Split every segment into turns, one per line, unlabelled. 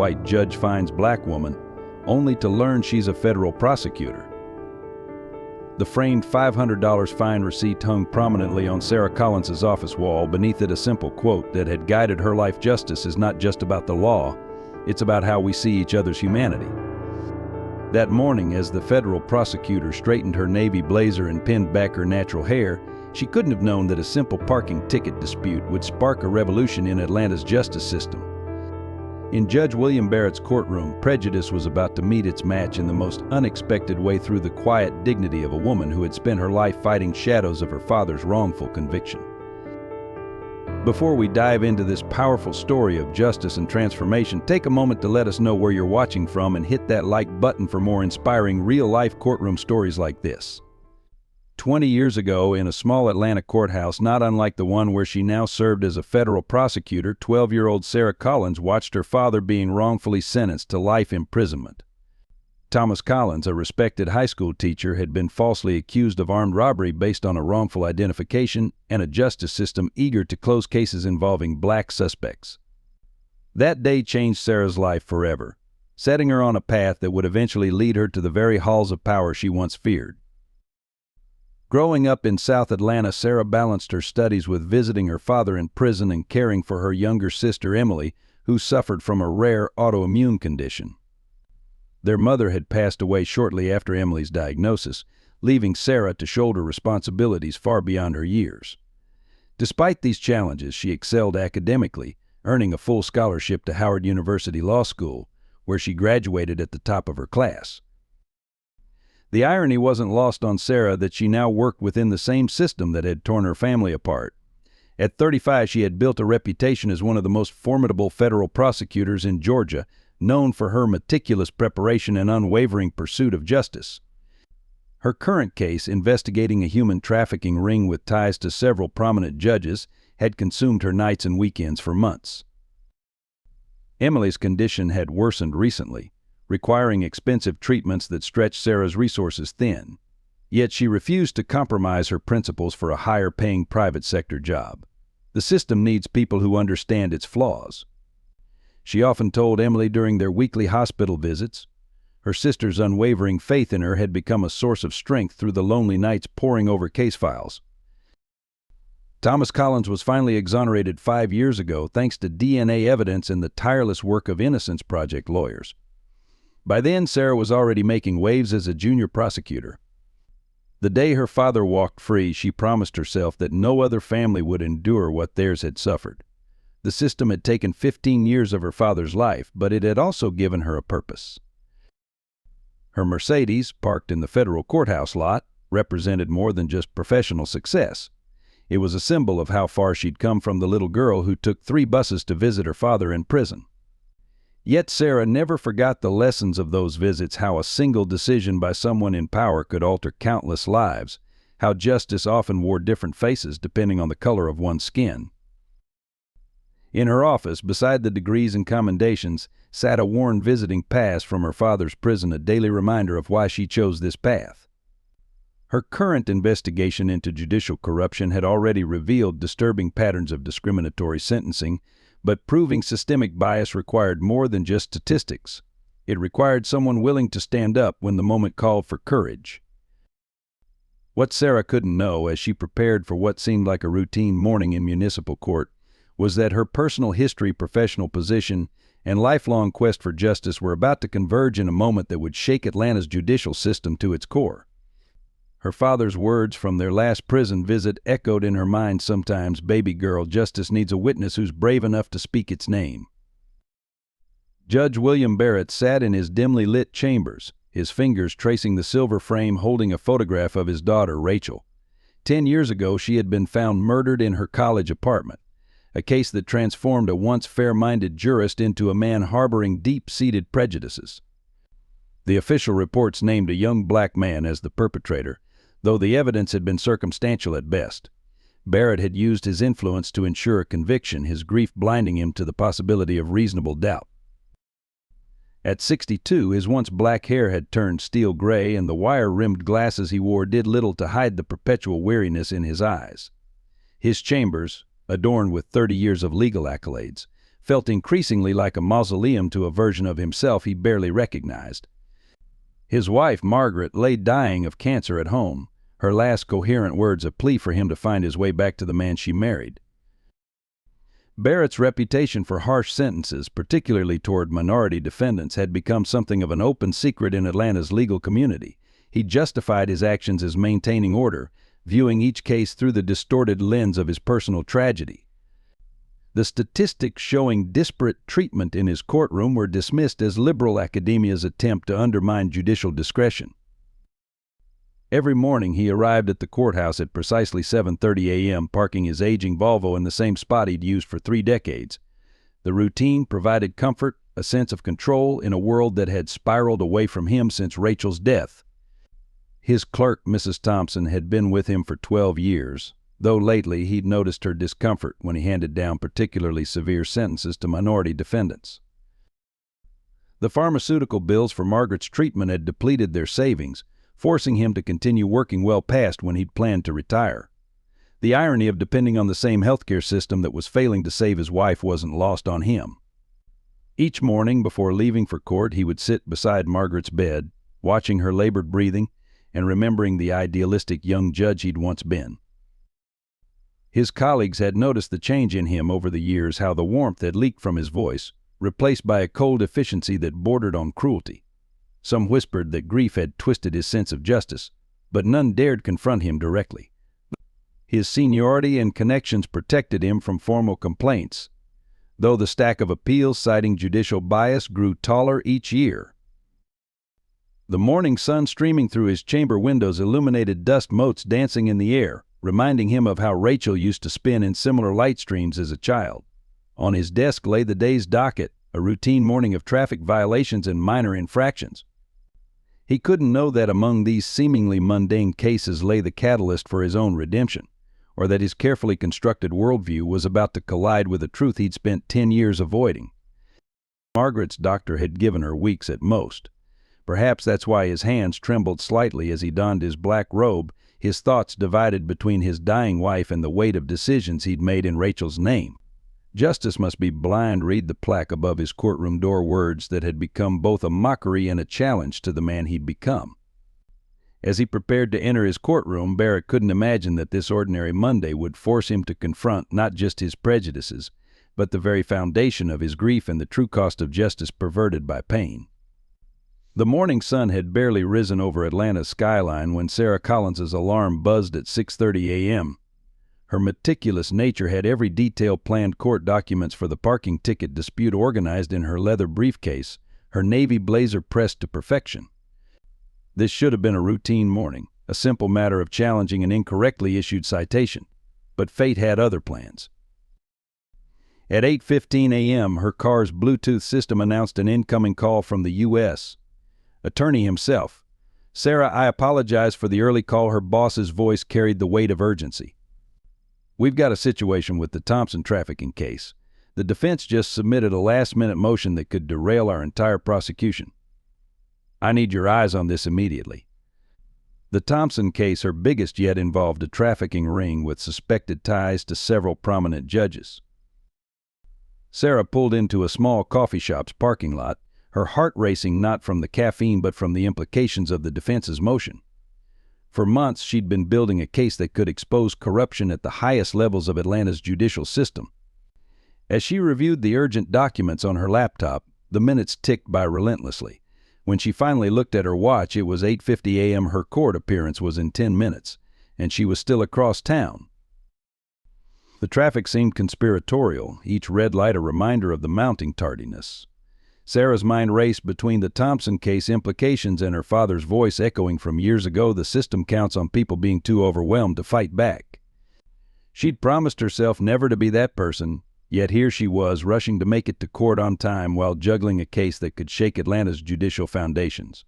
white judge finds black woman, only to learn she's a federal prosecutor. The framed $500 fine receipt hung prominently on Sarah Collins's office wall, beneath it a simple quote that had guided her life: "Justice is not just about the law, it's about how we see each other's humanity." That morning, as the federal prosecutor straightened her navy blazer and pinned back her natural hair, she couldn't have known that a simple parking ticket dispute would spark a revolution in Atlanta's justice system. In Judge William Barrett's courtroom, prejudice was about to meet its match in the most unexpected way through the quiet dignity of a woman who had spent her life fighting shadows of her father's wrongful conviction. Before we dive into this powerful story of justice and transformation, take a moment to let us know where you're watching from and hit that like button for more inspiring real-life courtroom stories like this. 20 years ago, in a small Atlanta courthouse not unlike the one where she now served as a federal prosecutor, 12-year-old Sarah Collins watched her father being wrongfully sentenced to life imprisonment. Thomas Collins, a respected high school teacher, had been falsely accused of armed robbery based on a wrongful identification and a justice system eager to close cases involving black suspects. That day changed Sarah's life forever, setting her on a path that would eventually lead her to the very halls of power she once feared. Growing up in South Atlanta, Sarah balanced her studies with visiting her father in prison and caring for her younger sister Emily, who suffered from a rare autoimmune condition. Their mother had passed away shortly after Emily's diagnosis, leaving Sarah to shoulder responsibilities far beyond her years. Despite these challenges, she excelled academically, earning a full scholarship to Howard University Law School, where she graduated at the top of her class. The irony wasn't lost on Sarah that she now worked within the same system that had torn her family apart. At 35, she had built a reputation as one of the most formidable federal prosecutors in Georgia, known for her meticulous preparation and unwavering pursuit of justice. Her current case, investigating a human trafficking ring with ties to several prominent judges, had consumed her nights and weekends for months. Emily's condition had worsened recently, requiring expensive treatments that stretched Sarah's resources thin. Yet she refused to compromise her principles for a higher-paying private sector job. The system needs people who understand its flaws. She often told Emily during their weekly hospital visits. Her sister's unwavering faith in her had become a source of strength through the lonely nights poring over case files. Thomas Collins was finally exonerated 5 years ago thanks to DNA evidence and the tireless work of Innocence Project lawyers. By then, Sarah was already making waves as a junior prosecutor. The day her father walked free, she promised herself that no other family would endure what theirs had suffered. The system had taken 15 years of her father's life, but it had also given her a purpose. Her Mercedes, parked in the federal courthouse lot, represented more than just professional success. It was a symbol of how far she'd come from the little girl who took 3 buses to visit her father in prison. Yet Sarah never forgot the lessons of those visits, how a single decision by someone in power could alter countless lives, how justice often wore different faces depending on the color of one's skin. In her office, beside the degrees and commendations, sat a worn visiting pass from her father's prison, a daily reminder of why she chose this path. Her current investigation into judicial corruption had already revealed disturbing patterns of discriminatory sentencing, but proving systemic bias required more than just statistics. It required someone willing to stand up when the moment called for courage. What Sarah couldn't know as she prepared for what seemed like a routine morning in municipal court was that her personal history, professional position, and lifelong quest for justice were about to converge in a moment that would shake Atlanta's judicial system to its core. Her father's words from their last prison visit echoed in her mind sometimes: "Baby girl, justice needs a witness who's brave enough to speak its name." Judge William Barrett sat in his dimly lit chambers, his fingers tracing the silver frame holding a photograph of his daughter, Rachel. 10 years ago, she had been found murdered in her college apartment, a case that transformed a once fair-minded jurist into a man harboring deep-seated prejudices. The official reports named a young black man as the perpetrator, though the evidence had been circumstantial at best. Barrett had used his influence to ensure a conviction, his grief blinding him to the possibility of reasonable doubt. At 62, his once black hair had turned steel gray, and the wire-rimmed glasses he wore did little to hide the perpetual weariness in his eyes. His chambers, adorned with 30 years of legal accolades, felt increasingly like a mausoleum to a version of himself he barely recognized. His wife, Margaret, lay dying of cancer at home, her last coherent words a plea for him to find his way back to the man she married. Barrett's reputation for harsh sentences, particularly toward minority defendants, had become something of an open secret in Atlanta's legal community. He justified his actions as maintaining order, viewing each case through the distorted lens of his personal tragedy. The statistics showing disparate treatment in his courtroom were dismissed as liberal academia's attempt to undermine judicial discretion. Every morning he arrived at the courthouse at precisely 7:30 a.m., parking his aging Volvo in the same spot he'd used for 3 decades. The routine provided comfort, a sense of control in a world that had spiraled away from him since Rachel's death. His clerk, Mrs. Thompson, had been with him for 12 years, though lately he'd noticed her discomfort when he handed down particularly severe sentences to minority defendants. The pharmaceutical bills for Margaret's treatment had depleted their savings, forcing him to continue working well past when he'd planned to retire. The irony of depending on the same healthcare system that was failing to save his wife wasn't lost on him. Each morning before leaving for court, he would sit beside Margaret's bed, watching her labored breathing and remembering the idealistic young judge he'd once been. His colleagues had noticed the change in him over the years, how the warmth had leaked from his voice, replaced by a cold efficiency that bordered on cruelty. Some whispered that grief had twisted his sense of justice, but none dared confront him directly. His seniority and connections protected him from formal complaints, though the stack of appeals citing judicial bias grew taller each year. The morning sun streaming through his chamber windows illuminated dust motes dancing in the air, reminding him of how Rachel used to spin in similar light streams as a child. On his desk lay the day's docket, a routine morning of traffic violations and minor infractions. He couldn't know that among these seemingly mundane cases lay the catalyst for his own redemption, or that his carefully constructed worldview was about to collide with a truth he'd spent 10 years avoiding. Margaret's doctor had given her weeks at most. Perhaps that's why his hands trembled slightly as he donned his black robe, his thoughts divided between his dying wife and the weight of decisions he'd made in Rachel's name. Justice must be blind, read the plaque above his courtroom door, words that had become both a mockery and a challenge to the man he'd become. As he prepared to enter his courtroom, Barrett couldn't imagine that this ordinary Monday would force him to confront not just his prejudices, but the very foundation of his grief and the true cost of justice perverted by pain. The morning sun had barely risen over Atlanta's skyline when Sarah Collins's alarm buzzed at 6:30 a.m. Her meticulous nature had every detail planned court documents for the parking ticket dispute organized in her leather briefcase, her navy blazer pressed to perfection. This should have been a routine morning, a simple matter of challenging an incorrectly issued citation, but fate had other plans. At 8:15 a.m., her car's Bluetooth system announced an incoming call from the U.S. Attorney himself. "Sarah, I apologize for the early call." Her boss's voice carried the weight of urgency. "We've got a situation with the Thompson trafficking case. The defense just submitted a last-minute motion that could derail our entire prosecution. I need your eyes on this immediately." The Thompson case, her biggest yet, involved a trafficking ring with suspected ties to several prominent judges. Sarah pulled into a small coffee shop's parking lot, her heart racing not from the caffeine but from the implications of the defense's motion. For months, she'd been building a case that could expose corruption at the highest levels of Atlanta's judicial system. As she reviewed the urgent documents on her laptop, the minutes ticked by relentlessly. When she finally looked at her watch, it was 8:50 a.m. Her court appearance was in 10 minutes, and she was still across town. The traffic seemed conspiratorial, each red light a reminder of the mounting tardiness. Sarah's mind raced between the Thompson case implications and her father's voice echoing from years ago, "The system counts on people being too overwhelmed to fight back." She'd promised herself never to be that person, yet here she was, rushing to make it to court on time while juggling a case that could shake Atlanta's judicial foundations.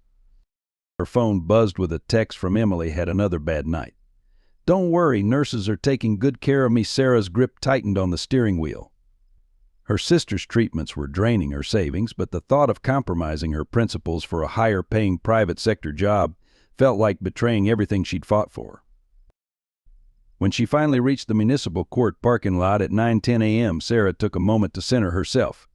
Her phone buzzed with a text from Emily. "Had another bad night. Don't worry, nurses are taking good care of me." Sarah's grip tightened on the steering wheel. Her sister's treatments were draining her savings, but the thought of compromising her principles for a higher-paying private sector job felt like betraying everything she'd fought for. When she finally reached the municipal court parking lot at 9:10 a.m., Sarah took a moment to center herself.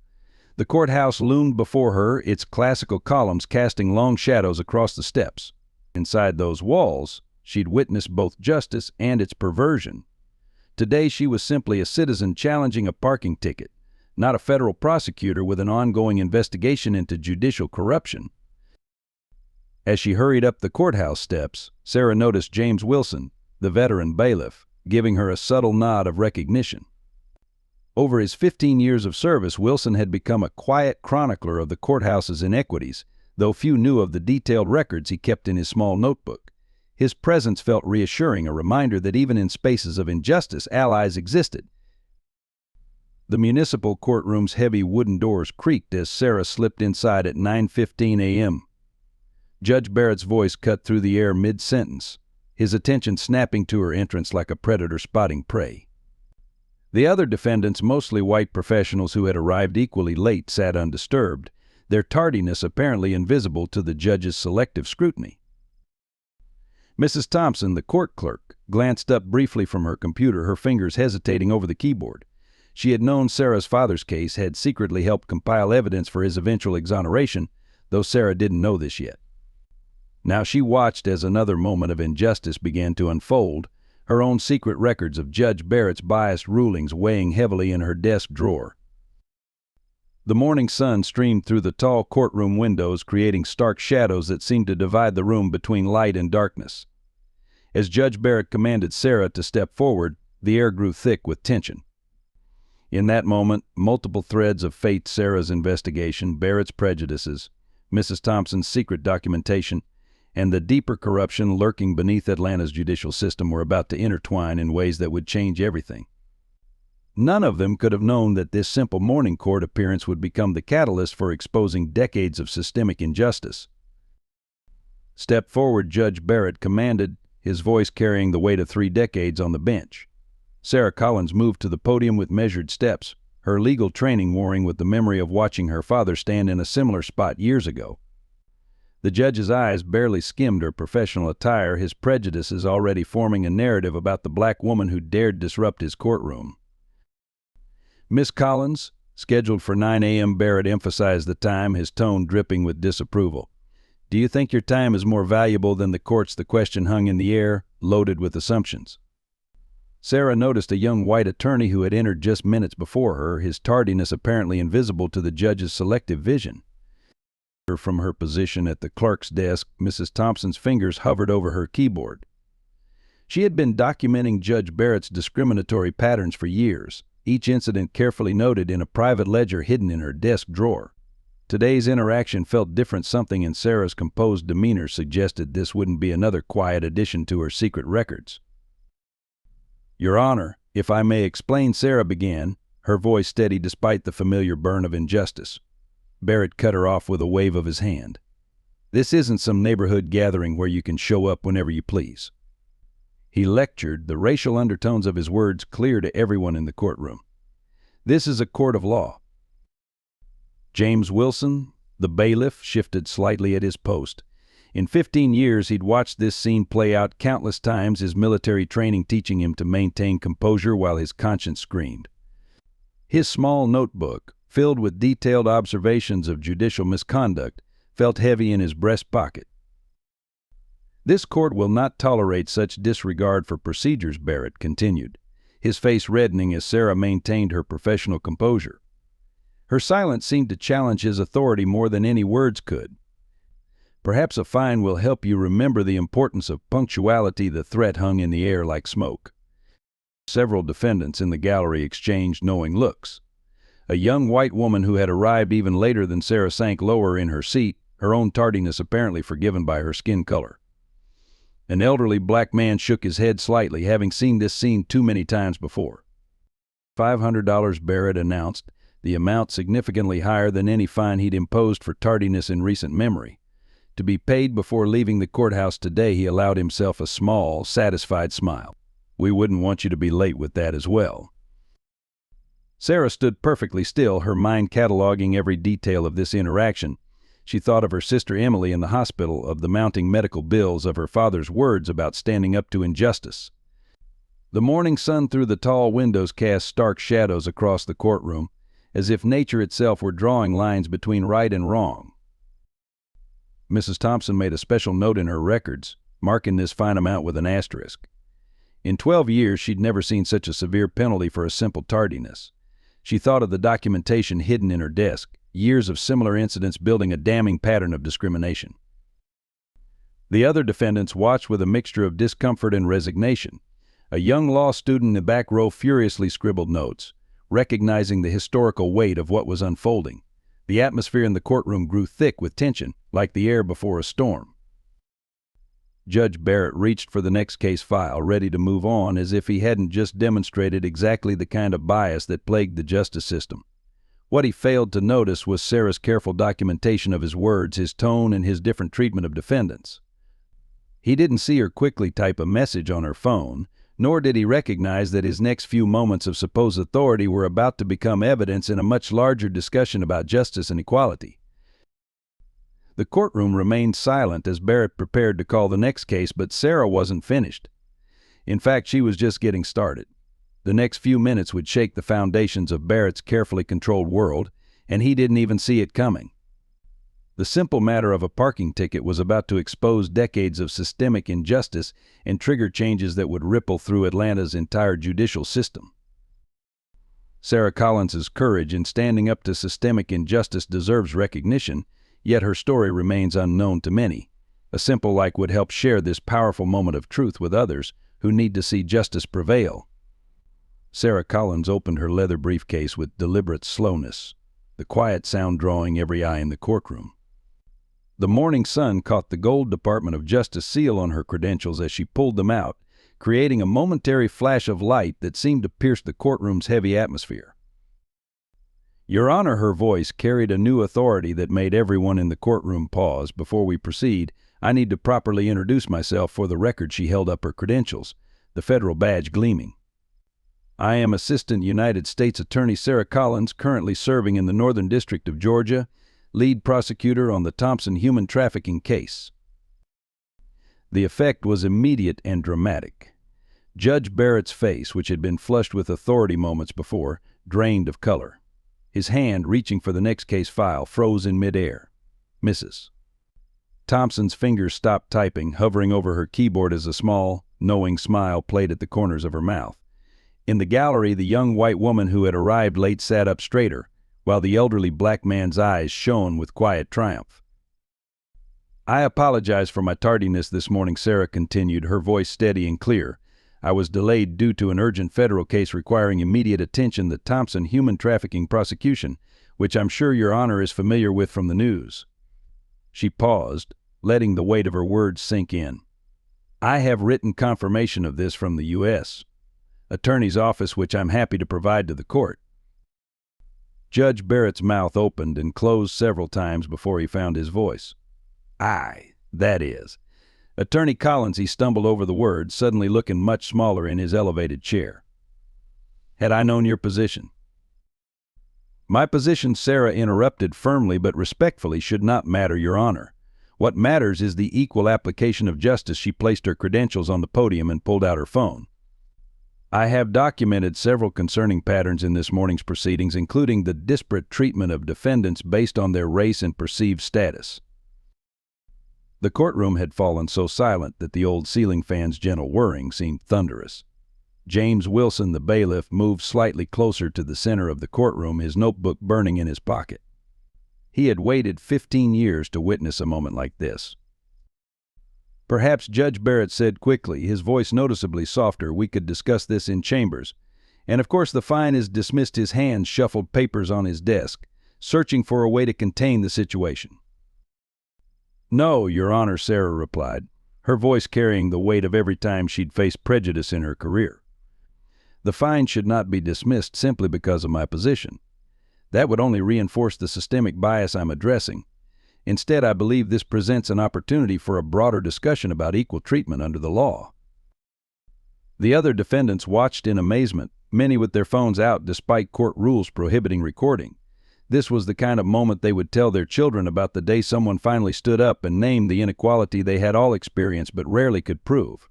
The courthouse loomed before her, its classical columns casting long shadows across the steps. Inside those walls, she'd witnessed both justice and its perversion. Today she was simply a citizen challenging a parking ticket, not a federal prosecutor with an ongoing investigation into judicial corruption. As she hurried up the courthouse steps, Sarah noticed James Wilson, the veteran bailiff, giving her a subtle nod of recognition. Over his 15 years of service, Wilson had become a quiet chronicler of the courthouse's inequities, though few knew of the detailed records he kept in his small notebook. His presence felt reassuring, a reminder that even in spaces of injustice, allies existed. The municipal courtroom's heavy wooden doors creaked as Sarah slipped inside at 9:15 a.m. Judge Barrett's voice cut through the air mid-sentence, his attention snapping to her entrance like a predator spotting prey. The other defendants, mostly white professionals who had arrived equally late, sat undisturbed, their tardiness apparently invisible to the judge's selective scrutiny. Mrs. Thompson, the court clerk, glanced up briefly from her computer, her fingers hesitating over the keyboard. She had known Sarah's father's case, had secretly helped compile evidence for his eventual exoneration, though Sarah didn't know this yet. Now she watched as another moment of injustice began to unfold, her own secret records of Judge Barrett's biased rulings weighing heavily in her desk drawer. The morning sun streamed through the tall courtroom windows, creating stark shadows that seemed to divide the room between light and darkness. As Judge Barrett commanded Sarah to step forward, the air grew thick with tension. In that moment, multiple threads of fate: Sarah's investigation, Barrett's prejudices, Mrs. Thompson's secret documentation, and the deeper corruption lurking beneath Atlanta's judicial system were about to intertwine in ways that would change everything. None of them could have known that this simple morning court appearance would become the catalyst for exposing decades of systemic injustice. "Step forward," Judge Barrett commanded, his voice carrying the weight of 3 decades on the bench. Sarah Collins moved to the podium with measured steps, her legal training warring with the memory of watching her father stand in a similar spot years ago. The judge's eyes barely skimmed her professional attire, his prejudices already forming a narrative about the black woman who dared disrupt his courtroom. "Miss Collins," scheduled for 9 a.m., Barrett emphasized the time, his tone dripping with disapproval. "Do you think your time is more valuable than the court's?" The question hung in the air, loaded with assumptions. Sarah noticed a young white attorney who had entered just minutes before her, his tardiness apparently invisible to the judge's selective vision. From her position at the clerk's desk, Mrs. Thompson's fingers hovered over her keyboard. She had been documenting Judge Barrett's discriminatory patterns for years, each incident carefully noted in a private ledger hidden in her desk drawer. Today's interaction felt different. Something in Sarah's composed demeanor suggested this wouldn't be another quiet addition to her secret records. "Your Honor, if I may explain," Sarah began, her voice steady despite the familiar burn of injustice. Barrett cut her off with a wave of his hand. "This isn't some neighborhood gathering where you can show up whenever you please." He lectured, the racial undertones of his words clear to everyone in the courtroom. "This is a court of law." James Wilson, the bailiff, shifted slightly at his post. In 15 years, he'd watched this scene play out countless times, his military training teaching him to maintain composure while his conscience screamed. His small notebook, filled with detailed observations of judicial misconduct, felt heavy in his breast pocket. "This court will not tolerate such disregard for procedures," Barrett continued, his face reddening as Sarah maintained her professional composure. Her silence seemed to challenge his authority more than any words could. "Perhaps a fine will help you remember the importance of punctuality." The threat hung in the air like smoke. Several defendants in the gallery exchanged knowing looks. A young white woman who had arrived even later than Sarah sank lower in her seat, her own tardiness apparently forgiven by her skin color. An elderly black man shook his head slightly, having seen this scene too many times before. $500, Barrett announced, the amount significantly higher than any fine he'd imposed for tardiness in recent memory. To be paid before leaving the courthouse today. He allowed himself a small, satisfied smile. "We wouldn't want you to be late with that as well." Sarah stood perfectly still, her mind cataloging every detail of this interaction. She thought of her sister Emily in the hospital, of the mounting medical bills, of her father's words about standing up to injustice. The morning sun through the tall windows cast stark shadows across the courtroom, as if nature itself were drawing lines between right and wrong. Mrs. Thompson made a special note in her records, marking this fine amount with an asterisk. In 12 years, she'd never seen such a severe penalty for a simple tardiness. She thought of the documentation hidden in her desk, years of similar incidents building a damning pattern of discrimination. The other defendants watched with a mixture of discomfort and resignation. A young law student in the back row furiously scribbled notes, recognizing the historical weight of what was unfolding. The atmosphere in the courtroom grew thick with tension, like the air before a storm. Judge Barrett reached for the next case file, ready to move on as if he hadn't just demonstrated exactly the kind of bias that plagued the justice system. What he failed to notice was Sarah's careful documentation of his words, his tone, and his different treatment of defendants. He didn't see her quickly type a message on her phone, nor did he recognize that his next few moments of supposed authority were about to become evidence in a much larger discussion about justice and equality. The courtroom remained silent as Barrett prepared to call the next case, but Sarah wasn't finished. In fact, she was just getting started. The next few minutes would shake the foundations of Barrett's carefully controlled world, and he didn't even see it coming. The simple matter of a parking ticket was about to expose decades of systemic injustice and trigger changes that would ripple through Atlanta's entire judicial system. Sarah Collins's courage in standing up to systemic injustice deserves recognition, yet her story remains unknown to many. A simple like would help share this powerful moment of truth with others who need to see justice prevail. Sarah Collins opened her leather briefcase with deliberate slowness, the quiet sound drawing every eye in the courtroom. The morning sun caught the gold Department of Justice seal on her credentials as she pulled them out, creating a momentary flash of light that seemed to pierce the courtroom's heavy atmosphere. Your Honor, her voice carried a new authority that made everyone in the courtroom pause. Before we proceed, I need to properly introduce myself. For the record, she held up her credentials, the federal badge gleaming. I am Assistant United States Attorney Sarah Collins, currently serving in the Northern District of Georgia, lead prosecutor on the Thompson human trafficking case. The effect was immediate and dramatic. Judge Barrett's face, which had been flushed with authority moments before, drained of color. His hand, reaching for the next case file, froze in midair. Mrs. Thompson's fingers stopped typing, hovering over her keyboard as a small, knowing smile played at the corners of her mouth. In the gallery, the young white woman who had arrived late sat up straighter, while the elderly black man's eyes shone with quiet triumph. I apologize for my tardiness this morning, Sarah continued, her voice steady and clear. I was delayed due to an urgent federal case requiring immediate attention, the Thompson human trafficking prosecution, which I'm sure Your Honor is familiar with from the news. She paused, letting the weight of her words sink in. I have written confirmation of this from the U.S. Attorney's Office, which I'm happy to provide to the court. Judge Barrett's mouth opened and closed several times before he found his voice. Aye, that is. Attorney Collins, he stumbled over the words, suddenly looking much smaller in his elevated chair. Had I known your position? My position, Sarah interrupted firmly but respectfully, should not matter, Your Honor. What matters is the equal application of justice. She placed her credentials on the podium and pulled out her phone. I have documented several concerning patterns in this morning's proceedings, including the disparate treatment of defendants based on their race and perceived status. The courtroom had fallen so silent that the old ceiling fan's gentle whirring seemed thunderous. James Wilson, the bailiff, moved slightly closer to the center of the courtroom, his notebook burning in his pocket. He had waited 15 years to witness a moment like this. Perhaps, Judge Barrett said quickly, his voice noticeably softer, we could discuss this in chambers. And of course the fine is dismissed. His hands shuffled papers on his desk, searching for a way to contain the situation. No, Your Honor, Sarah replied, her voice carrying the weight of every time she'd faced prejudice in her career. The fine should not be dismissed simply because of my position. That would only reinforce the systemic bias I'm addressing. Instead, I believe this presents an opportunity for a broader discussion about equal treatment under the law. The other defendants watched in amazement, many with their phones out despite court rules prohibiting recording. This was the kind of moment they would tell their children about, the day someone finally stood up and named the inequality they had all experienced but rarely could prove.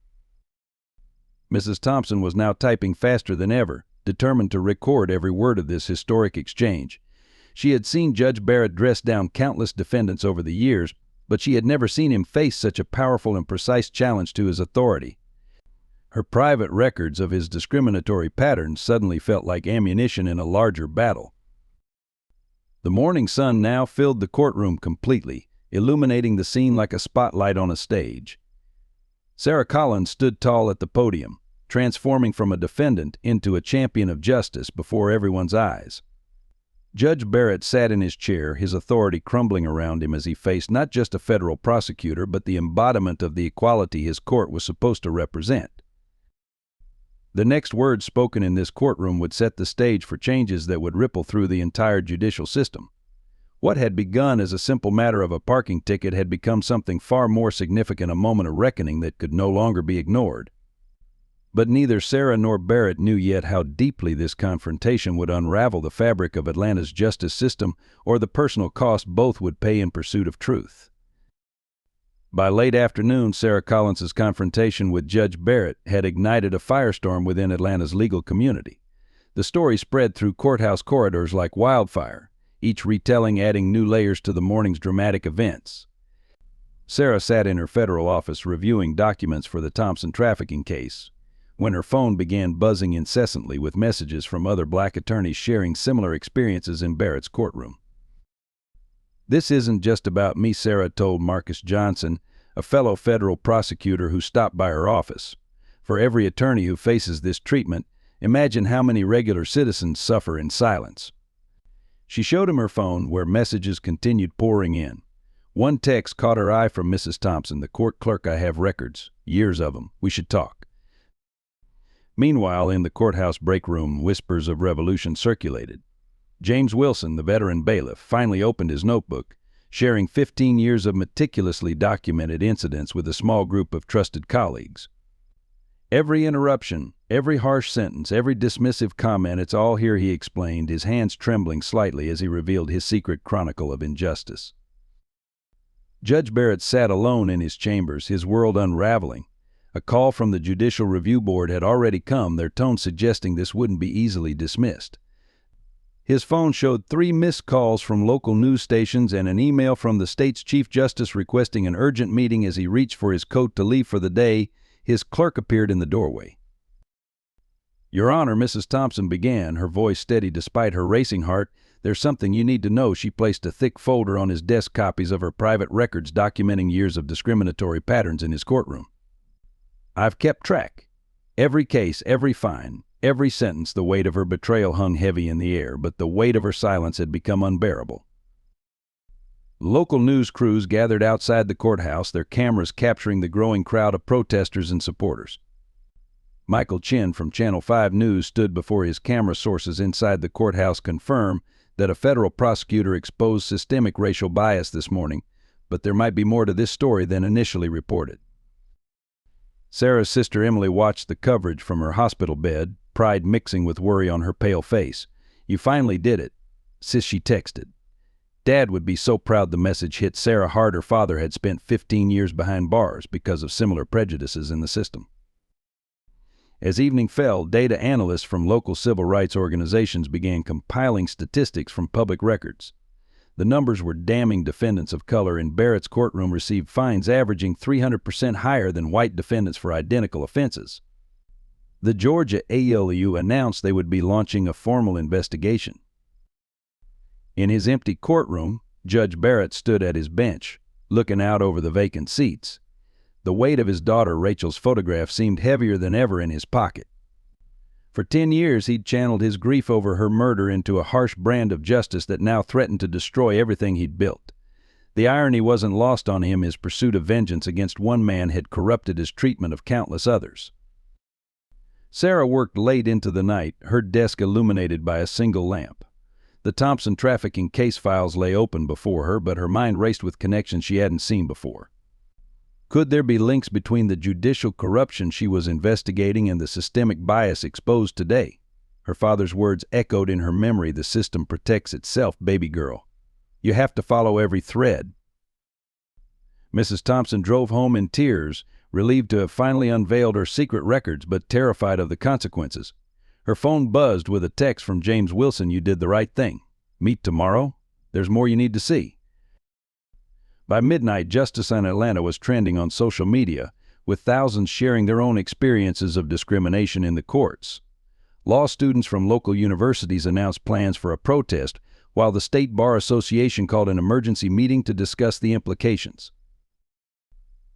Mrs. Thompson was now typing faster than ever, determined to record every word of this historic exchange. She had seen Judge Barrett dress down countless defendants over the years, but she had never seen him face such a powerful and precise challenge to his authority. Her private records of his discriminatory patterns suddenly felt like ammunition in a larger battle. The morning sun now filled the courtroom completely, illuminating the scene like a spotlight on a stage. Sarah Collins stood tall at the podium, transforming from a defendant into a champion of justice before everyone's eyes. Judge Barrett sat in his chair, his authority crumbling around him as he faced not just a federal prosecutor, but the embodiment of the equality his court was supposed to represent. The next words spoken in this courtroom would set the stage for changes that would ripple through the entire judicial system. What had begun as a simple matter of a parking ticket had become something far more significant, a moment of reckoning that could no longer be ignored. But neither Sarah nor Barrett knew yet how deeply this confrontation would unravel the fabric of Atlanta's justice system, or the personal cost both would pay in pursuit of truth. By late afternoon, Sarah Collins's confrontation with Judge Barrett had ignited a firestorm within Atlanta's legal community. The story spread through courthouse corridors like wildfire, each retelling adding new layers to the morning's dramatic events. Sarah sat in her federal office reviewing documents for the Thompson trafficking case, when her phone began buzzing incessantly with messages from other black attorneys sharing similar experiences in Barrett's courtroom. "This isn't just about me," Sarah told Marcus Johnson, a fellow federal prosecutor who stopped by her office. "For every attorney who faces this treatment, imagine how many regular citizens suffer in silence." She showed him her phone, where messages continued pouring in. One text caught her eye from Mrs. Thompson: "The court clerk, I have records, years of them. We should talk." Meanwhile, in the courthouse break room, whispers of revolution circulated. James Wilson, the veteran bailiff, finally opened his notebook, sharing 15 years of meticulously documented incidents with a small group of trusted colleagues. "Every interruption, every harsh sentence, every dismissive comment, it's all here," he explained, his hands trembling slightly as he revealed his secret chronicle of injustice. Judge Barrett sat alone in his chambers, his world unraveling. A call from the Judicial Review Board had already come, their tone suggesting this wouldn't be easily dismissed. His phone showed 3 missed calls from local news stations and an email from the state's Chief Justice requesting an urgent meeting. As he reached for his coat to leave for the day, his clerk appeared in the doorway. "Your Honor," Mrs. Thompson began, her voice steady despite her racing heart, "there's something you need to know." She placed a thick folder on his desk, copies of her private records documenting years of discriminatory patterns in his courtroom. "I've kept track. Every case, every fine, every sentence." The weight of her betrayal hung heavy in the air, but the weight of her silence had become unbearable. Local news crews gathered outside the courthouse, their cameras capturing the growing crowd of protesters and supporters. Michael Chin from Channel 5 News stood before his camera. "Sources inside the courthouse confirm that a federal prosecutor exposed systemic racial bias this morning, but there might be more to this story than initially reported." Sarah's sister Emily watched the coverage from her hospital bed, pride mixing with worry on her pale face. "You finally did it, sis," she texted. Dad would be so proud. The message hit Sarah hard. Her father had spent 15 years behind bars because of similar prejudices in the system. As evening fell, data analysts from local civil rights organizations began compiling statistics from public records. The numbers were damning. Defendants of color in Barrett's courtroom received fines averaging 300% higher than white defendants for identical offenses. The Georgia ALU announced they would be launching a formal investigation. In his empty courtroom, Judge Barrett stood at his bench, looking out over the vacant seats. The weight of his daughter Rachel's photograph seemed heavier than ever in his pocket. For 10 years, he'd channeled his grief over her murder into a harsh brand of justice that now threatened to destroy everything he'd built. The irony wasn't lost on him. His pursuit of vengeance against one man had corrupted his treatment of countless others. Sarah worked late into the night, her desk illuminated by a single lamp. The Thompson trafficking case files lay open before her, but her mind raced with connections she hadn't seen before. Could there be links between the judicial corruption she was investigating and the systemic bias exposed today? Her father's words echoed in her memory: "The system protects itself, baby girl. You have to follow every thread." Mrs. Thompson drove home in tears, relieved to have finally unveiled her secret records but terrified of the consequences. Her phone buzzed with a text from James Wilson. "You did the right thing. Meet tomorrow? There's more you need to see." By midnight, justice in Atlanta was trending on social media, with thousands sharing their own experiences of discrimination in the courts. Law students from local universities announced plans for a protest, while the State Bar Association called an emergency meeting to discuss the implications.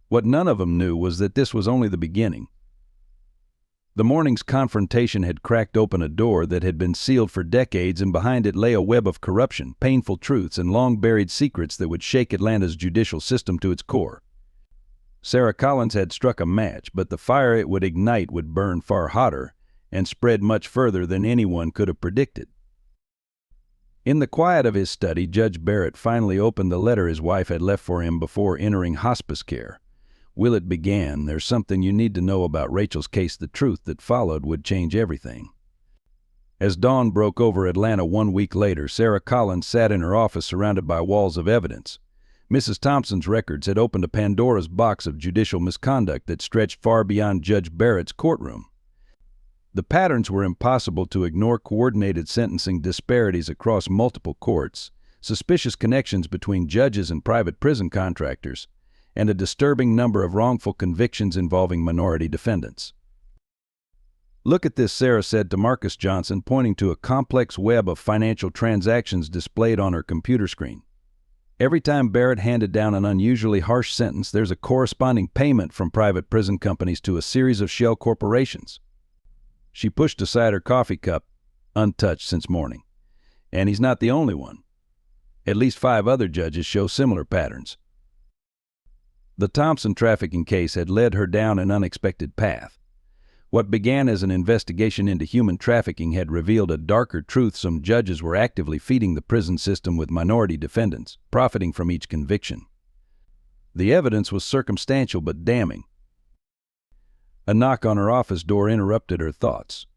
What none of them knew was that this was only the beginning. The morning's confrontation had cracked open a door that had been sealed for decades, and behind it lay a web of corruption, painful truths, and long-buried secrets that would shake Atlanta's judicial system to its core. Sarah Collins had struck a match, but the fire it would ignite would burn far hotter and spread much further than anyone could have predicted. In the quiet of his study, Judge Barrett finally opened the letter his wife had left for him before entering hospice care. Willett began, "There's something you need to know about Rachel's case. The truth that followed would change everything." As dawn broke over Atlanta 1 week later, Sarah Collins sat in her office surrounded by walls of evidence. Mrs. Thompson's records had opened a Pandora's box of judicial misconduct that stretched far beyond Judge Barrett's courtroom. The patterns were impossible to ignore: coordinated sentencing disparities across multiple courts, suspicious connections between judges and private prison contractors, and a disturbing number of wrongful convictions involving minority defendants. "Look at this," Sarah said to Marcus Johnson, pointing to a complex web of financial transactions displayed on her computer screen. "Every time Barrett handed down an unusually harsh sentence, there's a corresponding payment from private prison companies to a series of shell corporations." She pushed aside her coffee cup, untouched since morning. "And he's not the only one. At least 5 other judges show similar patterns." The Thompson trafficking case had led her down an unexpected path. What began as an investigation into human trafficking had revealed a darker truth: some judges were actively feeding the prison system with minority defendants, profiting from each conviction. The evidence was circumstantial but damning. A knock on her office door interrupted her thoughts.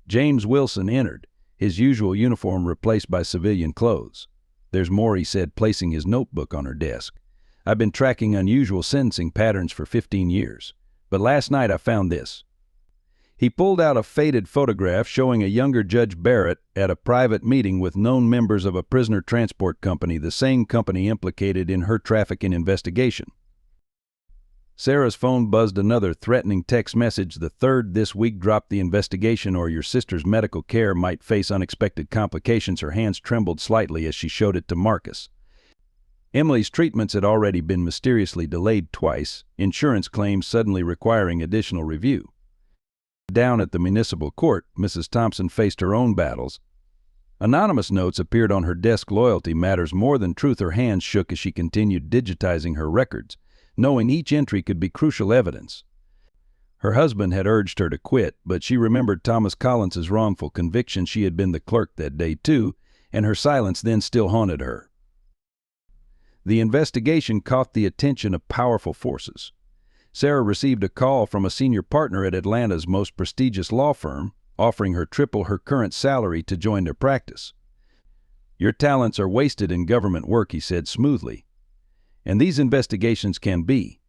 James Wilson entered, his usual uniform replaced by civilian clothes. "There's more," he said, placing his notebook on her desk. "I've been tracking unusual sentencing patterns for 15 years, but last night I found this." He pulled out a faded photograph showing a younger Judge Barrett at a private meeting with known members of a prisoner transport company, the same company implicated in her trafficking investigation. Sarah's phone buzzed another threatening text message: "The third this week. Drop the investigation or your sister's medical care might face unexpected complications." Her hands trembled slightly as she showed it to Marcus. Emily's treatments had already been mysteriously delayed twice, insurance claims suddenly requiring additional review. Down at the municipal court, Mrs. Thompson faced her own battles. Anonymous notes appeared on her desk. Loyalty matters more than truth. Her hands shook as she continued digitizing her records, knowing each entry could be crucial evidence. Her husband had urged her to quit, but she remembered Thomas Collins's wrongful conviction. She had been the clerk that day too, and her silence then still haunted her. The investigation caught the attention of powerful forces. Sarah received a call from a senior partner at Atlanta's most prestigious law firm, offering her triple her current salary to join their practice. "Your talents are wasted in government work," he said smoothly. "And these investigations can be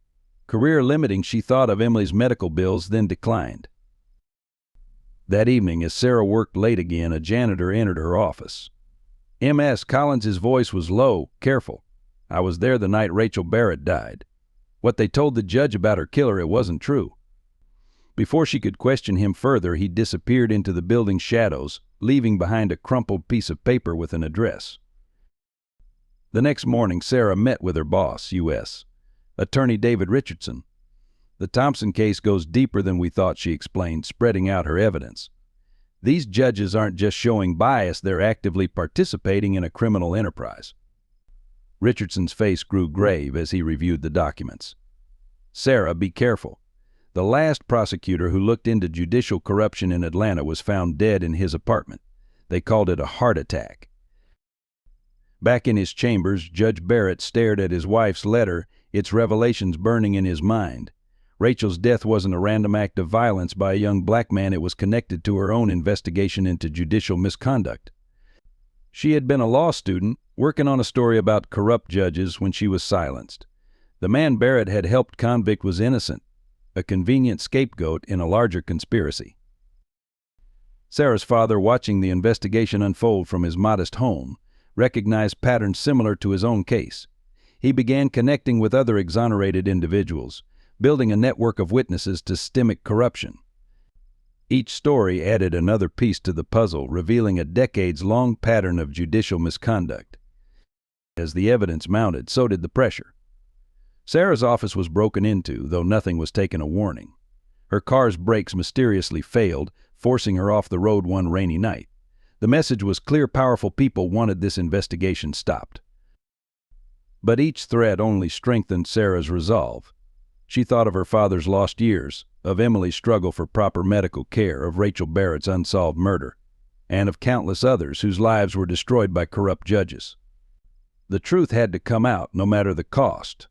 career-limiting." She thought of Emily's medical bills, then declined. That evening, as Sarah worked late again, a janitor entered her office. "Ms. Collins," voice was low, careful. "I was there the night Rachel Barrett died. What they told the judge about her killer, it wasn't true." Before she could question him further, he disappeared into the building's shadows, leaving behind a crumpled piece of paper with an address. The next morning, Sarah met with her boss, U.S. Attorney David Richardson. "The Thompson case goes deeper than we thought," she explained, spreading out her evidence. "These judges aren't just showing bias, they're actively participating in a criminal enterprise." Richardson's face grew grave as he reviewed the documents. "Sarah, be careful. The last prosecutor who looked into judicial corruption in Atlanta was found dead in his apartment. They called it a heart attack." Back in his chambers, Judge Barrett stared at his wife's letter, its revelations burning in his mind. Rachel's death wasn't a random act of violence by a young black man. It was connected to her own investigation into judicial misconduct. She had been a law student, working on a story about corrupt judges when she was silenced. The man Barrett had helped convict was innocent, a convenient scapegoat in a larger conspiracy. Sarah's father, watching the investigation unfold from his modest home, recognized patterns similar to his own case. He began connecting with other exonerated individuals, building a network of witnesses to systemic corruption. Each story added another piece to the puzzle, revealing a decades-long pattern of judicial misconduct. As the evidence mounted, so did the pressure. Sarah's office was broken into, though nothing was taken a warning. Her car's brakes mysteriously failed, forcing her off the road one rainy night. The message was clear: powerful people wanted this investigation stopped. But each threat only strengthened Sarah's resolve. She thought of her father's lost years, of Emily's struggle for proper medical care, of Rachel Barrett's unsolved murder, and of countless others whose lives were destroyed by corrupt judges. The truth had to come out, no matter the cost.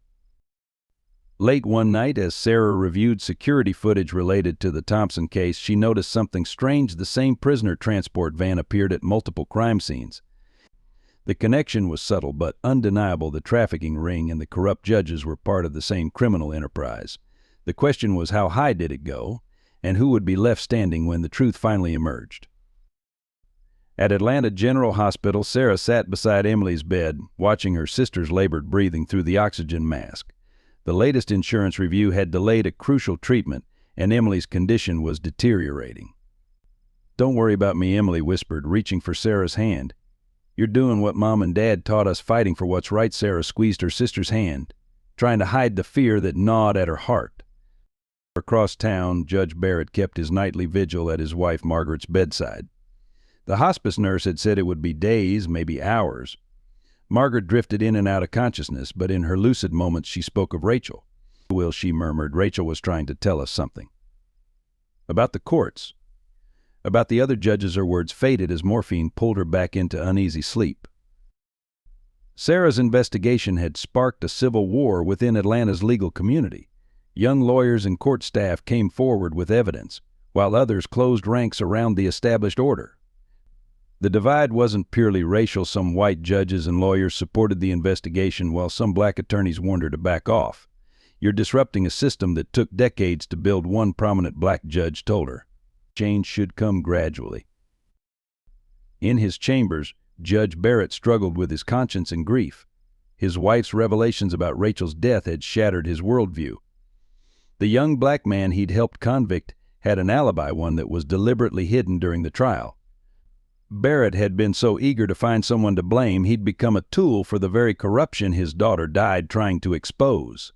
Late one night, as Sarah reviewed security footage related to the Thompson case, she noticed something strange. The same prisoner transport van appeared at multiple crime scenes. The connection was subtle but undeniable. The trafficking ring and the corrupt judges were part of the same criminal enterprise. The question was, how high did it go, and who would be left standing when the truth finally emerged? At Atlanta General Hospital, Sarah sat beside Emily's bed, watching her sister's labored breathing through the oxygen mask. The latest insurance review had delayed a crucial treatment, and Emily's condition was deteriorating. "Don't worry about me," Emily whispered, reaching for Sarah's hand. "You're doing what Mom and Dad taught us, fighting for what's right." Sarah squeezed her sister's hand, trying to hide the fear that gnawed at her heart. Across town, Judge Barrett kept his nightly vigil at his wife Margaret's bedside. The hospice nurse had said it would be days, maybe hours. Margaret drifted in and out of consciousness, but in her lucid moments she spoke of Rachel. "Will," she murmured. "Rachel was trying to tell us something. About the courts. About the other judges." Her words faded as morphine pulled her back into uneasy sleep. Sarah's investigation had sparked a civil war within Atlanta's legal community. Young lawyers and court staff came forward with evidence, while others closed ranks around the established order. The divide wasn't purely racial. Some white judges and lawyers supported the investigation, while some black attorneys warned her to back off. "You're disrupting a system that took decades to build," one prominent black judge told her. "Change should come gradually." In his chambers, Judge Barrett struggled with his conscience and grief. His wife's revelations about Rachel's death had shattered his worldview. The young black man he'd helped convict had an alibi, one that was deliberately hidden during the trial. Barrett had been so eager to find someone to blame, he'd become a tool for the very corruption his daughter died trying to expose.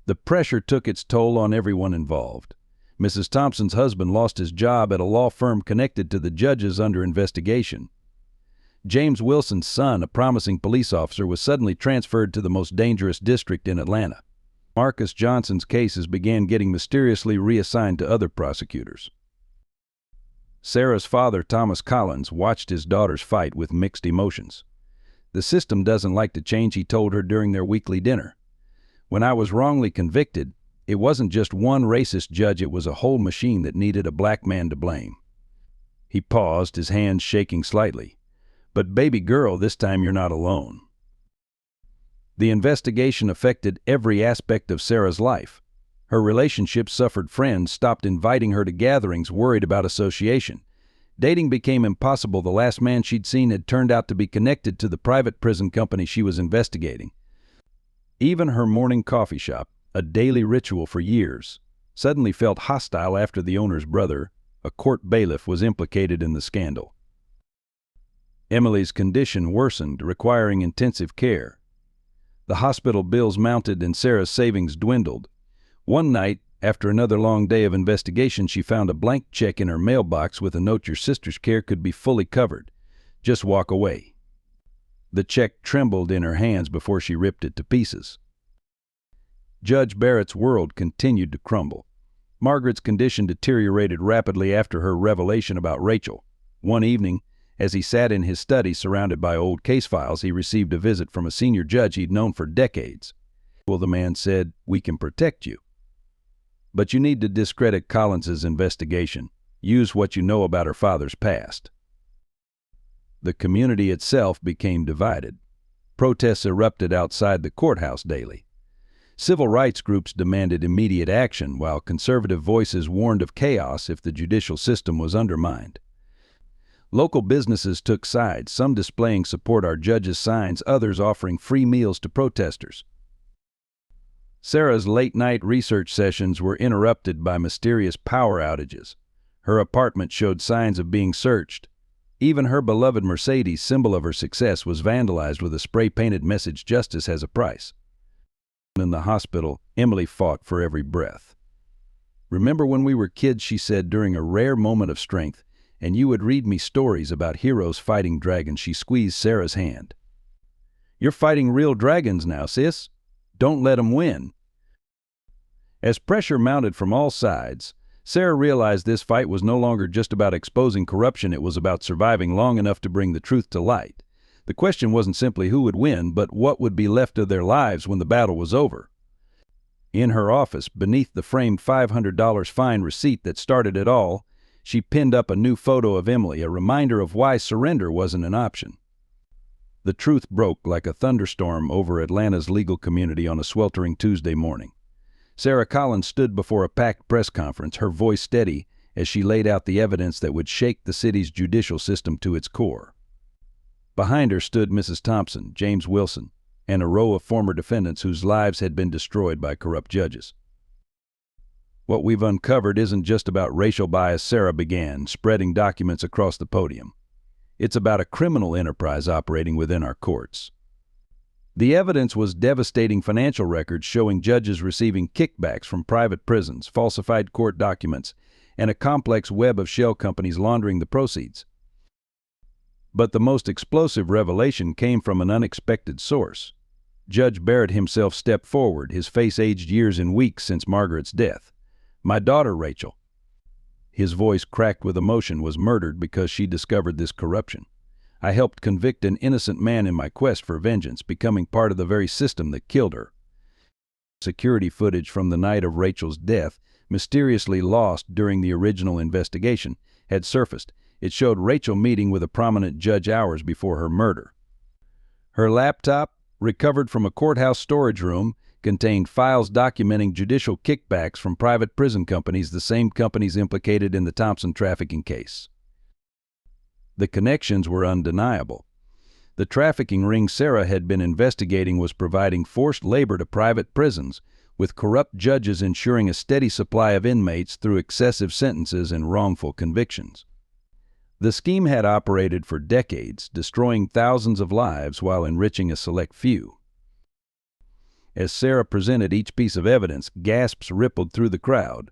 The pressure took its toll on everyone involved. Mrs. Thompson's husband lost his job at a law firm connected to the judges under investigation. James Wilson's son, a promising police officer, was suddenly transferred to the most dangerous district in Atlanta. Marcus Johnson's cases began getting mysteriously reassigned to other prosecutors. Sarah's father, Thomas Collins, watched his daughters fight with mixed emotions. "The system doesn't like to change," he told her during their weekly dinner. "When I was wrongly convicted, it wasn't just one racist judge, it was a whole machine that needed a black man to blame." He paused, his hands shaking slightly. "But baby girl, this time you're not alone." The investigation affected every aspect of Sarah's life. Her relationships suffered. Friends stopped inviting her to gatherings, worried about association. Dating became impossible. The last man she'd seen had turned out to be connected to the private prison company she was investigating. Even her morning coffee shop, a daily ritual for years, suddenly felt hostile after the owner's brother, a court bailiff, was implicated in the scandal. Emily's condition worsened, requiring intensive care. The hospital bills mounted and Sarah's savings dwindled. One night, after another long day of investigation, she found a blank check in her mailbox with a note: "Your sister's care could be fully covered. Just walk away." The check trembled in her hands before she ripped it to pieces. Judge Barrett's world continued to crumble. Margaret's condition deteriorated rapidly after her revelation about Rachel. One evening, as he sat in his study surrounded by old case files, he received a visit from a senior judge he'd known for decades. "Well," the man said, "we can protect you. But you need to discredit Collins's investigation. Use what you know about her father's past." The community itself became divided. Protests erupted outside the courthouse daily. Civil rights groups demanded immediate action, while conservative voices warned of chaos if the judicial system was undermined. Local businesses took sides, some displaying support our judges' signs, others offering free meals to protesters. Sarah's late-night research sessions were interrupted by mysterious power outages. Her apartment showed signs of being searched. Even her beloved Mercedes, symbol of her success, was vandalized with a spray-painted message, "Justice has a price." In the hospital, Emily fought for every breath. "Remember when we were kids," she said during a rare moment of strength, "and you would read me stories about heroes fighting dragons." She squeezed Sarah's hand. "You're fighting real dragons now, sis. Don't let 'em win." As pressure mounted from all sides, Sarah realized this fight was no longer just about exposing corruption, it was about surviving long enough to bring the truth to light. The question wasn't simply who would win, but what would be left of their lives when the battle was over. In her office, beneath the framed $500 fine receipt that started it all, she pinned up a new photo of Emily, a reminder of why surrender wasn't an option. The truth broke like a thunderstorm over Atlanta's legal community on a sweltering Tuesday morning. Sarah Collins stood before a packed press conference, her voice steady as she laid out the evidence that would shake the city's judicial system to its core. Behind her stood Mrs. Thompson, James Wilson, and a row of former defendants whose lives had been destroyed by corrupt judges. "What we've uncovered isn't just about racial bias," Sarah began, spreading documents across the podium. "It's about a criminal enterprise operating within our courts." The evidence was devastating: financial records showing judges receiving kickbacks from private prisons, falsified court documents, and a complex web of shell companies laundering the proceeds. But the most explosive revelation came from an unexpected source. Judge Barrett himself stepped forward, his face aged years and weeks since Margaret's death. "My daughter, Rachel," his voice cracked with emotion, "was murdered because she discovered this corruption. I helped convict an innocent man in my quest for vengeance, becoming part of the very system that killed her." Security footage from the night of Rachel's death, mysteriously lost during the original investigation, had surfaced. It showed Rachel meeting with a prominent judge hours before her murder. Her laptop, recovered from a courthouse storage room, contained files documenting judicial kickbacks from private prison companies, the same companies implicated in the Thompson trafficking case. The connections were undeniable. The trafficking ring Sarah had been investigating was providing forced labor to private prisons, with corrupt judges ensuring a steady supply of inmates through excessive sentences and wrongful convictions. The scheme had operated for decades, destroying thousands of lives while enriching a select few. As Sarah presented each piece of evidence, gasps rippled through the crowd.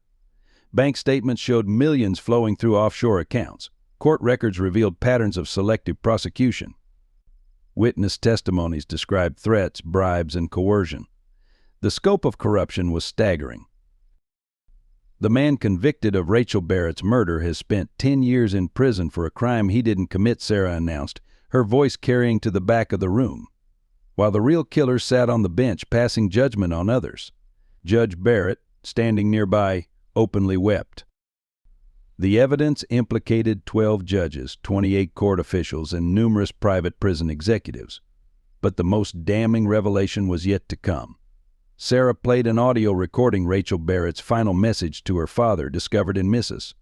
Bank statements showed millions flowing through offshore accounts. Court records revealed patterns of selective prosecution. Witness testimonies described threats, bribes, and coercion. The scope of corruption was staggering. "The man convicted of Rachel Barrett's murder has spent 10 years in prison for a crime he didn't commit," Sarah announced, her voice carrying to the back of the room, while the real killer sat on the bench passing judgment on others. Judge Barrett, standing nearby, openly wept. The evidence implicated 12 judges, 28 court officials, and numerous private prison executives. But the most damning revelation was yet to come. Sarah played an audio recording Rachel Barrett's final message to her father, discovered in Mrs.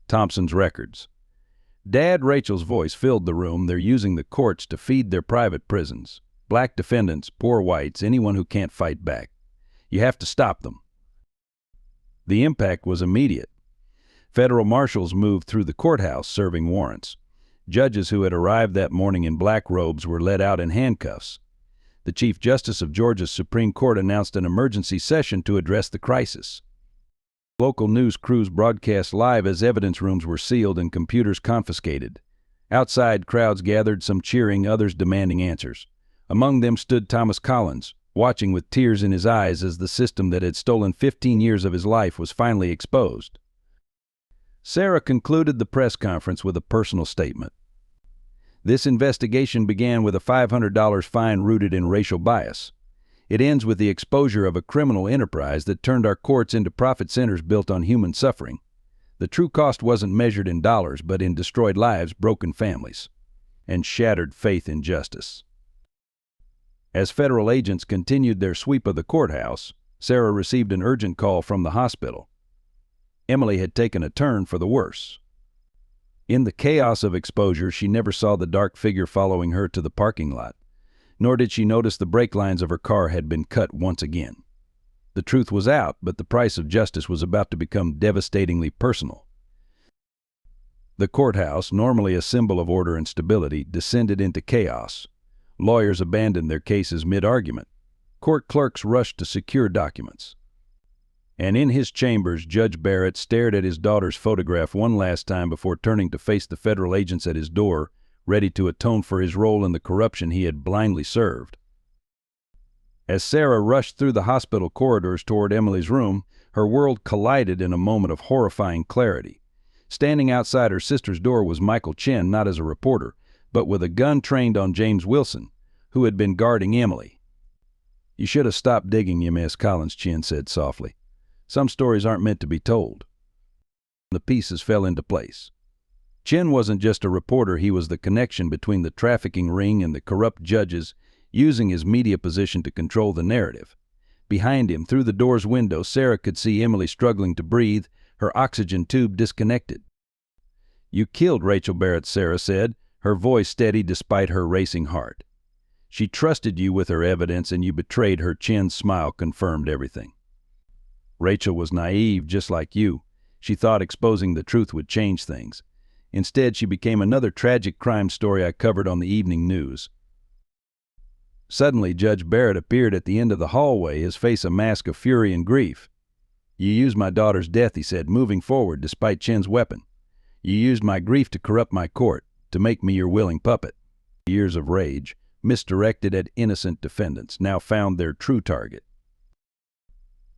Thompson's records. "Dad," Rachel's voice filled the room, "they're using the courts to feed their private prisons. Black defendants, poor whites, anyone who can't fight back. You have to stop them." The impact was immediate. Federal marshals moved through the courthouse serving warrants. Judges who had arrived that morning in black robes were led out in handcuffs. The Chief Justice of Georgia's Supreme Court announced an emergency session to address the crisis. Local news crews broadcast live as evidence rooms were sealed and computers confiscated. Outside, crowds gathered, some cheering, others demanding answers. Among them stood Thomas Collins, watching with tears in his eyes as the system that had stolen 15 years of his life was finally exposed. Sarah concluded the press conference with a personal statement. "This investigation began with a $500 fine rooted in racial bias. It ends with the exposure of a criminal enterprise that turned our courts into profit centers built on human suffering. The true cost wasn't measured in dollars, but in destroyed lives, broken families, and shattered faith in justice." As federal agents continued their sweep of the courthouse, Sarah received an urgent call from the hospital. Emily had taken a turn for the worse. In the chaos of exposure, she never saw the dark figure following her to the parking lot, nor did she notice the brake lines of her car had been cut once again. The truth was out, but the price of justice was about to become devastatingly personal. The courthouse, normally a symbol of order and stability, descended into chaos. Lawyers abandoned their cases mid-argument. Court clerks rushed to secure documents. And in his chambers, Judge Barrett stared at his daughter's photograph one last time before turning to face the federal agents at his door, ready to atone for his role in the corruption he had blindly served. As Sarah rushed through the hospital corridors toward Emily's room, her world collided in a moment of horrifying clarity. Standing outside her sister's door was Michael Chen, not as a reporter, but with a gun trained on James Wilson, who had been guarding Emily. "You should have stopped digging, you Miss Collins," Chen said softly. "Some stories aren't meant to be told." The pieces fell into place. Chen wasn't just a reporter, he was the connection between the trafficking ring and the corrupt judges, using his media position to control the narrative. Behind him, through the door's window, Sarah could see Emily struggling to breathe, her oxygen tube disconnected. "You killed Rachel Barrett," Sarah said, her voice steady despite her racing heart. "She trusted you with her evidence and you betrayed her." Chen's smile confirmed everything. "Rachel was naive, just like you. She thought exposing the truth would change things. Instead, she became another tragic crime story I covered on the evening news." Suddenly, Judge Barrett appeared at the end of the hallway, his face a mask of fury and grief. "You used my daughter's death," he said, moving forward despite Chen's weapon. "You used my grief to corrupt my court, to make me your willing puppet." Years of rage, misdirected at innocent defendants, now found their true target.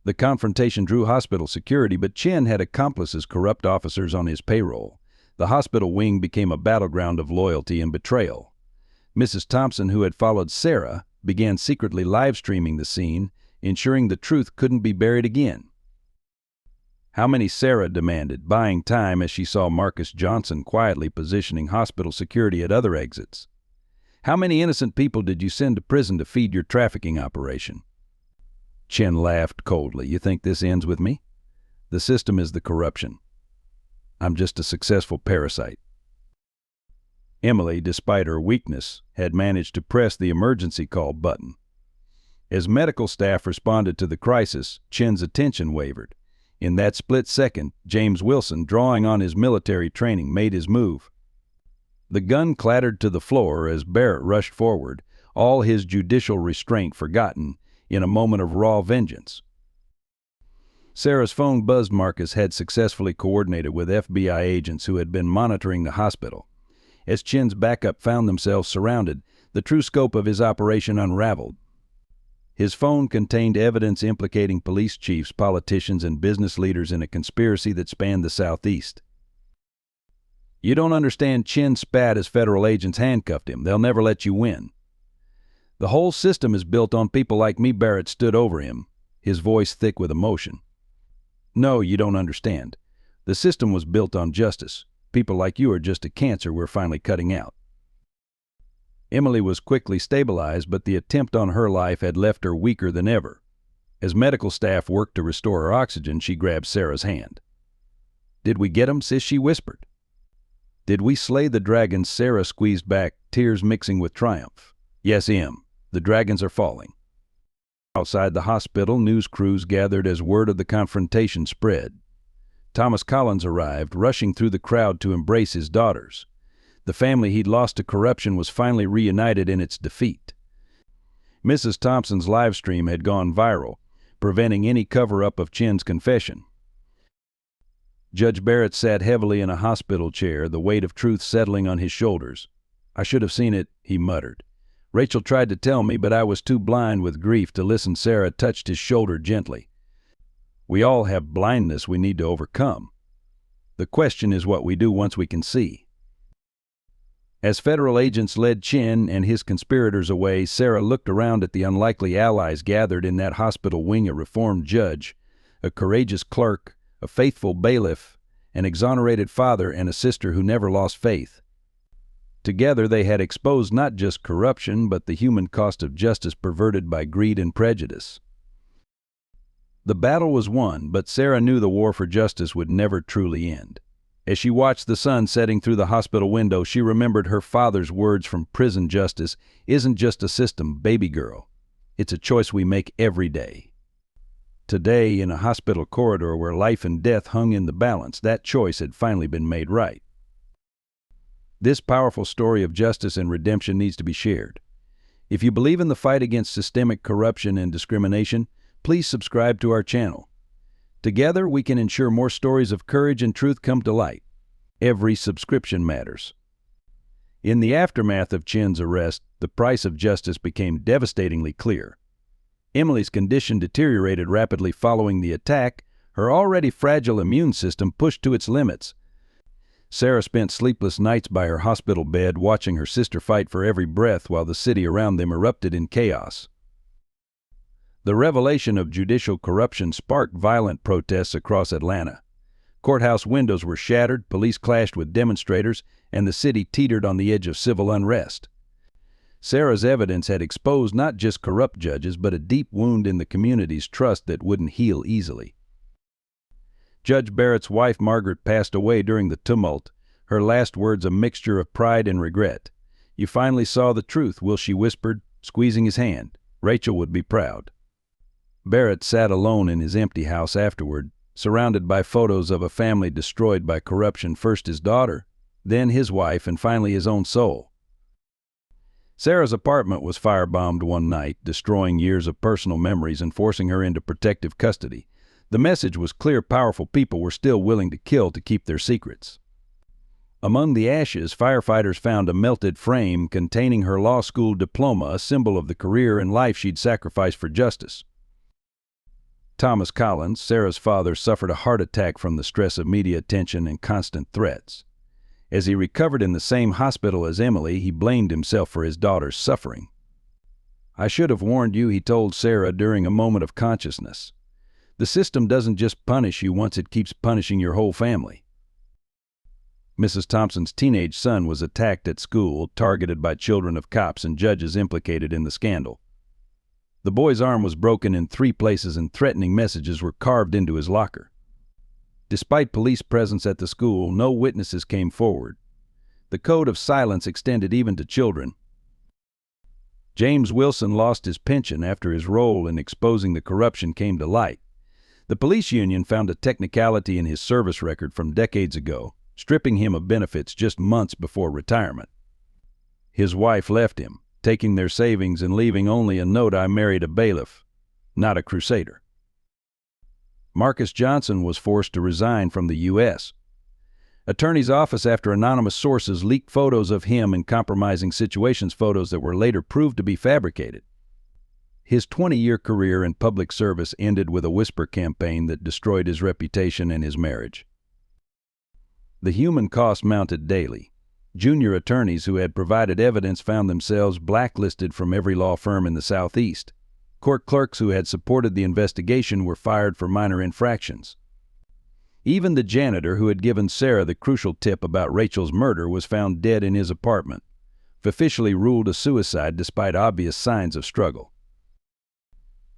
The confrontation drew hospital security, but Chen had accomplices, corrupt officers on his payroll. The hospital wing became a battleground of loyalty and betrayal. Mrs. Thompson, who had followed Sarah, began secretly live-streaming the scene, ensuring the truth couldn't be buried again. "How many?" Sarah demanded, buying time as she saw Marcus Johnson quietly positioning hospital security at other exits. "How many innocent people did you send to prison to feed your trafficking operation?" Chen laughed coldly. "You think this ends with me? The system is the corruption. I'm just a successful parasite." Emily, despite her weakness, had managed to press the emergency call button. As medical staff responded to the crisis, Chen's attention wavered. In that split second, James Wilson, drawing on his military training, made his move. The gun clattered to the floor as Barrett rushed forward, all his judicial restraint forgotten, in a moment of raw vengeance. Sarah's phone buzzed. Marcus had successfully coordinated with FBI agents who had been monitoring the hospital. As Chen's backup found themselves surrounded, the true scope of his operation unraveled. His phone contained evidence implicating police chiefs, politicians, and business leaders in a conspiracy that spanned the Southeast. "You don't understand," Chen spat as federal agents handcuffed him. "They'll never let you win." "The whole system is built on people like me." Barrett stood over him, his voice thick with emotion. "No, you don't understand. The system was built on justice. People like you are just a cancer we're finally cutting out." Emily was quickly stabilized, but the attempt on her life had left her weaker than ever. As medical staff worked to restore her oxygen, she grabbed Sarah's hand. "Did we get 'em, sis?" she whispered. "Did we slay the dragons?" Sarah squeezed back, tears mixing with triumph. "Yes, Em. The dragons are falling." Outside the hospital, news crews gathered as word of the confrontation spread. Thomas Collins arrived, rushing through the crowd to embrace his daughters. The family he'd lost to corruption was finally reunited in its defeat. Mrs. Thompson's live stream had gone viral, preventing any cover-up of Chen's confession. Judge Barrett sat heavily in a hospital chair, the weight of truth settling on his shoulders. "I should have seen it," he muttered. "Rachel tried to tell me, but I was too blind with grief to listen." Sarah touched his shoulder gently. "We all have blindness we need to overcome. The question is what we do once we can see." As federal agents led Chen and his conspirators away, Sarah looked around at the unlikely allies gathered in that hospital wing: a reformed judge, a courageous clerk, a faithful bailiff, an exonerated father, and a sister who never lost faith. Together they had exposed not just corruption, but the human cost of justice perverted by greed and prejudice. The battle was won, but Sarah knew the war for justice would never truly end. As she watched the sun setting through the hospital window, she remembered her father's words from Prison Justice isn't just a system, baby girl. It's a choice we make every day. Today, in a hospital corridor where life and death hung in the balance, that choice had finally been made right. This powerful story of justice and redemption needs to be shared. If you believe in the fight against systemic corruption and discrimination, please subscribe to our channel. Together, we can ensure more stories of courage and truth come to light. Every subscription matters. In the aftermath of Chen's arrest, the price of justice became devastatingly clear. Emily's condition deteriorated rapidly following the attack, her already fragile immune system pushed to its limits. Sarah spent sleepless nights by her hospital bed watching her sister fight for every breath while the city around them erupted in chaos. The revelation of judicial corruption sparked violent protests across Atlanta. Courthouse windows were shattered, police clashed with demonstrators, and the city teetered on the edge of civil unrest. Sarah's evidence had exposed not just corrupt judges, but a deep wound in the community's trust that wouldn't heal easily. Judge Barrett's wife, Margaret, passed away during the tumult, her last words a mixture of pride and regret. "You finally saw the truth," Wilshie whispered, squeezing his hand. "Rachel would be proud." Barrett sat alone in his empty house afterward, surrounded by photos of a family destroyed by corruption, first his daughter, then his wife, and finally his own soul. Sarah's apartment was firebombed one night, destroying years of personal memories and forcing her into protective custody. The message was clear: powerful people were still willing to kill to keep their secrets. Among the ashes, firefighters found a melted frame containing her law school diploma, a symbol of the career and life she'd sacrificed for justice. Thomas Collins, Sarah's father, suffered a heart attack from the stress of media attention and constant threats. As he recovered in the same hospital as Emily, he blamed himself for his daughter's suffering. "I should have warned you," he told Sarah during a moment of consciousness. "The system doesn't just punish you once, it keeps punishing your whole family." Mrs. Thompson's teenage son was attacked at school, targeted by children of cops and judges implicated in the scandal. The boy's arm was broken in 3 places and threatening messages were carved into his locker. Despite police presence at the school, no witnesses came forward. The code of silence extended even to children. James Wilson lost his pension after his role in exposing the corruption came to light. The police union found a technicality in his service record from decades ago, stripping him of benefits just months before retirement. His wife left him, taking their savings and leaving only a note: "I married a bailiff, not a crusader." Marcus Johnson was forced to resign from the U.S. Attorney's office after anonymous sources leaked photos of him in compromising situations, photos that were later proved to be fabricated. His 20-year career in public service ended with a whisper campaign that destroyed his reputation and his marriage. The human cost mounted daily. Junior attorneys who had provided evidence found themselves blacklisted from every law firm in the Southeast. Court clerks who had supported the investigation were fired for minor infractions. Even the janitor who had given Sarah the crucial tip about Rachel's murder was found dead in his apartment, officially ruled a suicide despite obvious signs of struggle.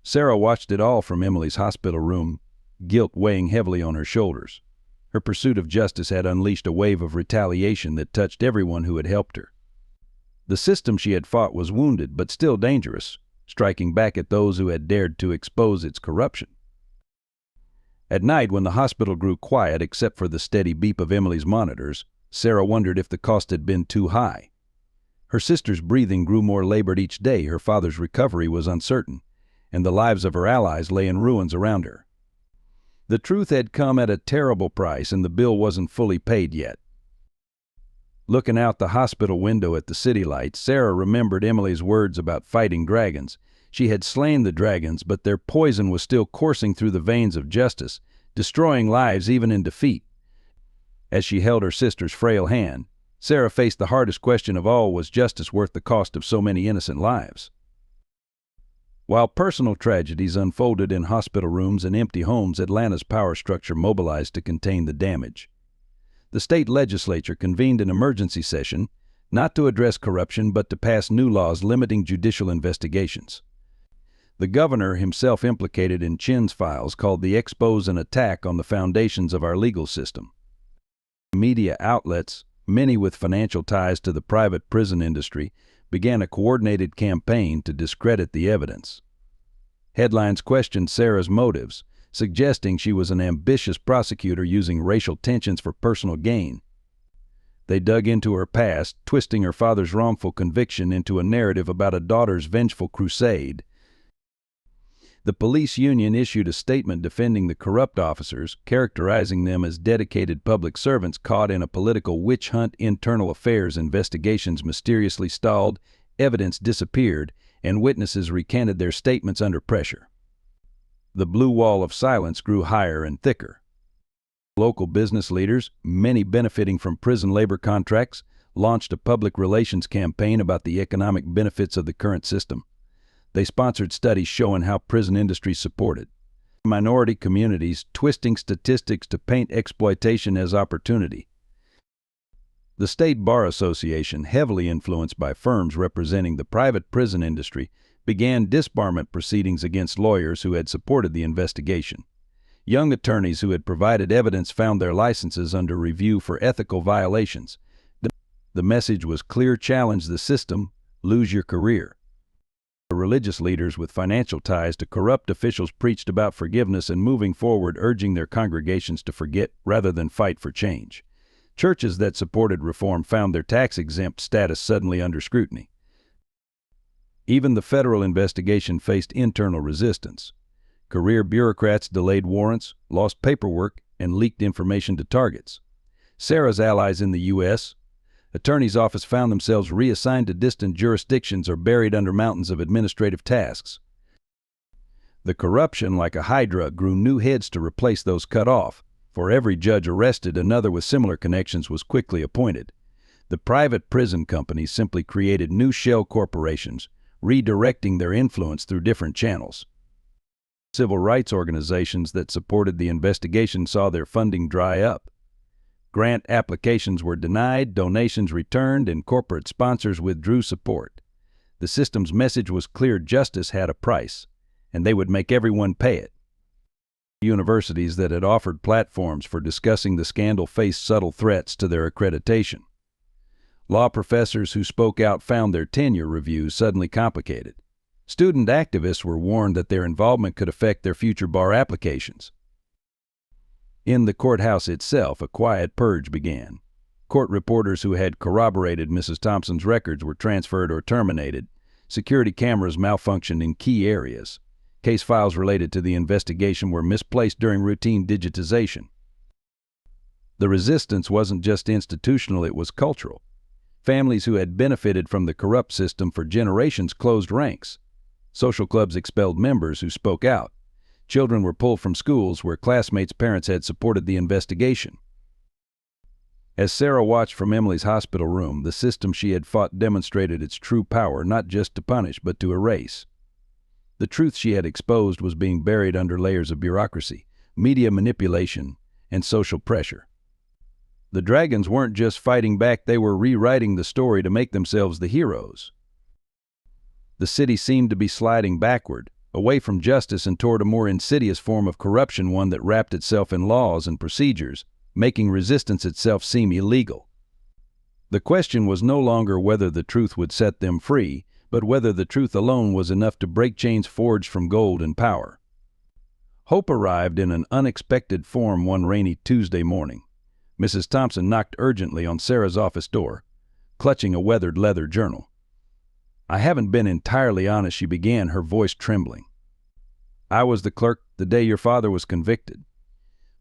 Sarah watched it all from Emily's hospital room, guilt weighing heavily on her shoulders. Her pursuit of justice had unleashed a wave of retaliation that touched everyone who had helped her. The system she had fought was wounded but still dangerous, striking back at those who had dared to expose its corruption. At night, when the hospital grew quiet except for the steady beep of Emily's monitors, Sarah wondered if the cost had been too high. Her sister's breathing grew more labored each day, her father's recovery was uncertain, and the lives of her allies lay in ruins around her. The truth had come at a terrible price, and the bill wasn't fully paid yet. Looking out the hospital window at the city lights, Sarah remembered Emily's words about fighting dragons. She had slain the dragons, but their poison was still coursing through the veins of justice, destroying lives even in defeat. As she held her sister's frail hand, Sarah faced the hardest question of all: was justice worth the cost of so many innocent lives? While personal tragedies unfolded in hospital rooms and empty homes, Atlanta's power structure mobilized to contain the damage. The state legislature convened an emergency session, not to address corruption but to pass new laws limiting judicial investigations. The governor, himself implicated in Chin's files, called the expose an attack on the foundations of our legal system. Media outlets, many with financial ties to the private prison industry, began a coordinated campaign to discredit the evidence. Headlines questioned Sarah's motives, suggesting she was an ambitious prosecutor using racial tensions for personal gain. They dug into her past, twisting her father's wrongful conviction into a narrative about a daughter's vengeful crusade. The police union issued a statement defending the corrupt officers, characterizing them as dedicated public servants caught in a political witch hunt. Internal affairs investigations mysteriously stalled, evidence disappeared, and witnesses recanted their statements under pressure. The blue wall of silence grew higher and thicker. Local business leaders, many benefiting from prison labor contracts, launched a public relations campaign about the economic benefits of the current system. They sponsored studies showing how prison industries supported minority communities, twisting statistics to paint exploitation as opportunity. The State Bar Association, heavily influenced by firms representing the private prison industry, began disbarment proceedings against lawyers who had supported the investigation. Young attorneys who had provided evidence found their licenses under review for ethical violations. The message was clear: challenge the system, lose your career. Religious leaders with financial ties to corrupt officials preached about forgiveness and moving forward, urging their congregations to forget rather than fight for change. Churches that supported reform found their tax-exempt status suddenly under scrutiny. Even the federal investigation faced internal resistance. Career bureaucrats delayed warrants, lost paperwork, and leaked information to targets. Sarah's allies in the U.S. Attorney's office found themselves reassigned to distant jurisdictions or buried under mountains of administrative tasks. The corruption, like a hydra, grew new heads to replace those cut off. For every judge arrested, another with similar connections was quickly appointed. The private prison companies simply created new shell corporations, redirecting their influence through different channels. Civil rights organizations that supported the investigation saw their funding dry up. Grant applications were denied, donations returned, and corporate sponsors withdrew support. The system's message was clear: justice had a price, and they would make everyone pay it. Universities that had offered platforms for discussing the scandal faced subtle threats to their accreditation. Law professors who spoke out found their tenure reviews suddenly complicated. Student activists were warned that their involvement could affect their future bar applications. In the courthouse itself, a quiet purge began. Court reporters who had corroborated Mrs. Thompson's records were transferred or terminated. Security cameras malfunctioned in key areas. Case files related to the investigation were misplaced during routine digitization. The resistance wasn't just institutional, it was cultural. Families who had benefited from the corrupt system for generations closed ranks. Social clubs expelled members who spoke out. Children were pulled from schools where classmates' parents had supported the investigation. As Sarah watched from Emily's hospital room, the system she had fought demonstrated its true power, not just to punish but to erase. The truth she had exposed was being buried under layers of bureaucracy, media manipulation, and social pressure. The dragons weren't just fighting back, they were rewriting the story to make themselves the heroes. The city seemed to be sliding backward, away from justice and toward a more insidious form of corruption, one that wrapped itself in laws and procedures, making resistance itself seem illegal. The question was no longer whether the truth would set them free, but whether the truth alone was enough to break chains forged from gold and power. Hope arrived in an unexpected form one rainy Tuesday morning. Mrs. Thompson knocked urgently on Sarah's office door, clutching a weathered leather journal. "I haven't been entirely honest," she began, her voice trembling. "I was the clerk the day your father was convicted,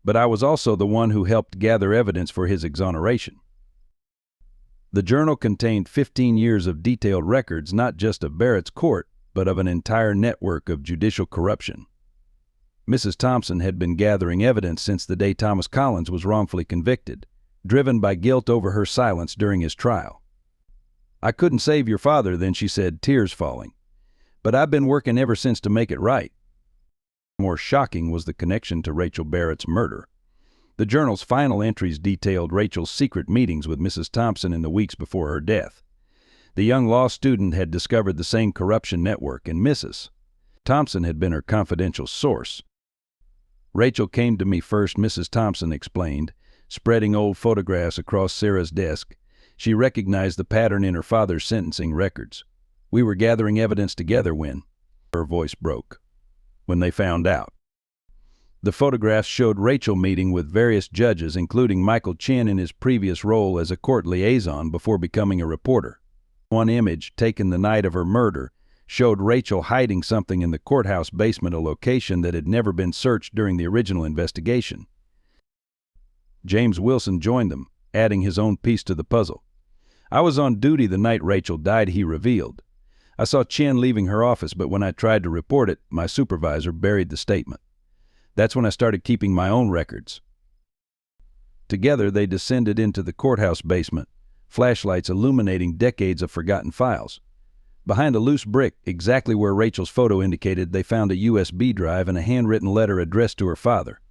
but I was also the one who helped gather evidence for his exoneration." The journal contained 15 years of detailed records, not just of Barrett's court, but of an entire network of judicial corruption. Mrs. Thompson had been gathering evidence since the day Thomas Collins was wrongfully convicted, driven by guilt over her silence during his trial. "I couldn't save your father then," she said, tears falling, "but I've been working ever since to make it right." More shocking was the connection to Rachel Barrett's murder. The journal's final entries detailed Rachel's secret meetings with Mrs. Thompson in the weeks before her death. The young law student had discovered the same corruption network, and Mrs. Thompson had been her confidential source. "Rachel came to me first," Mrs. Thompson explained, spreading old photographs across Sarah's desk. She recognized the pattern in her father's sentencing records. "We were gathering evidence together when—" her voice broke. "When they found out." The photographs showed Rachel meeting with various judges, including Michael Chin in his previous role as a court liaison before becoming a reporter. One image, taken the night of her murder, showed Rachel hiding something in the courthouse basement, a location that had never been searched during the original investigation. James Wilson joined them, adding his own piece to the puzzle. "I was on duty the night Rachel died," he revealed. "I saw Chin leaving her office, but when I tried to report it, my supervisor buried the statement. That's when I started keeping my own records." Together, they descended into the courthouse basement, flashlights illuminating decades of forgotten files. Behind a loose brick, exactly where Rachel's photo indicated, they found a USB drive and a handwritten letter addressed to her father.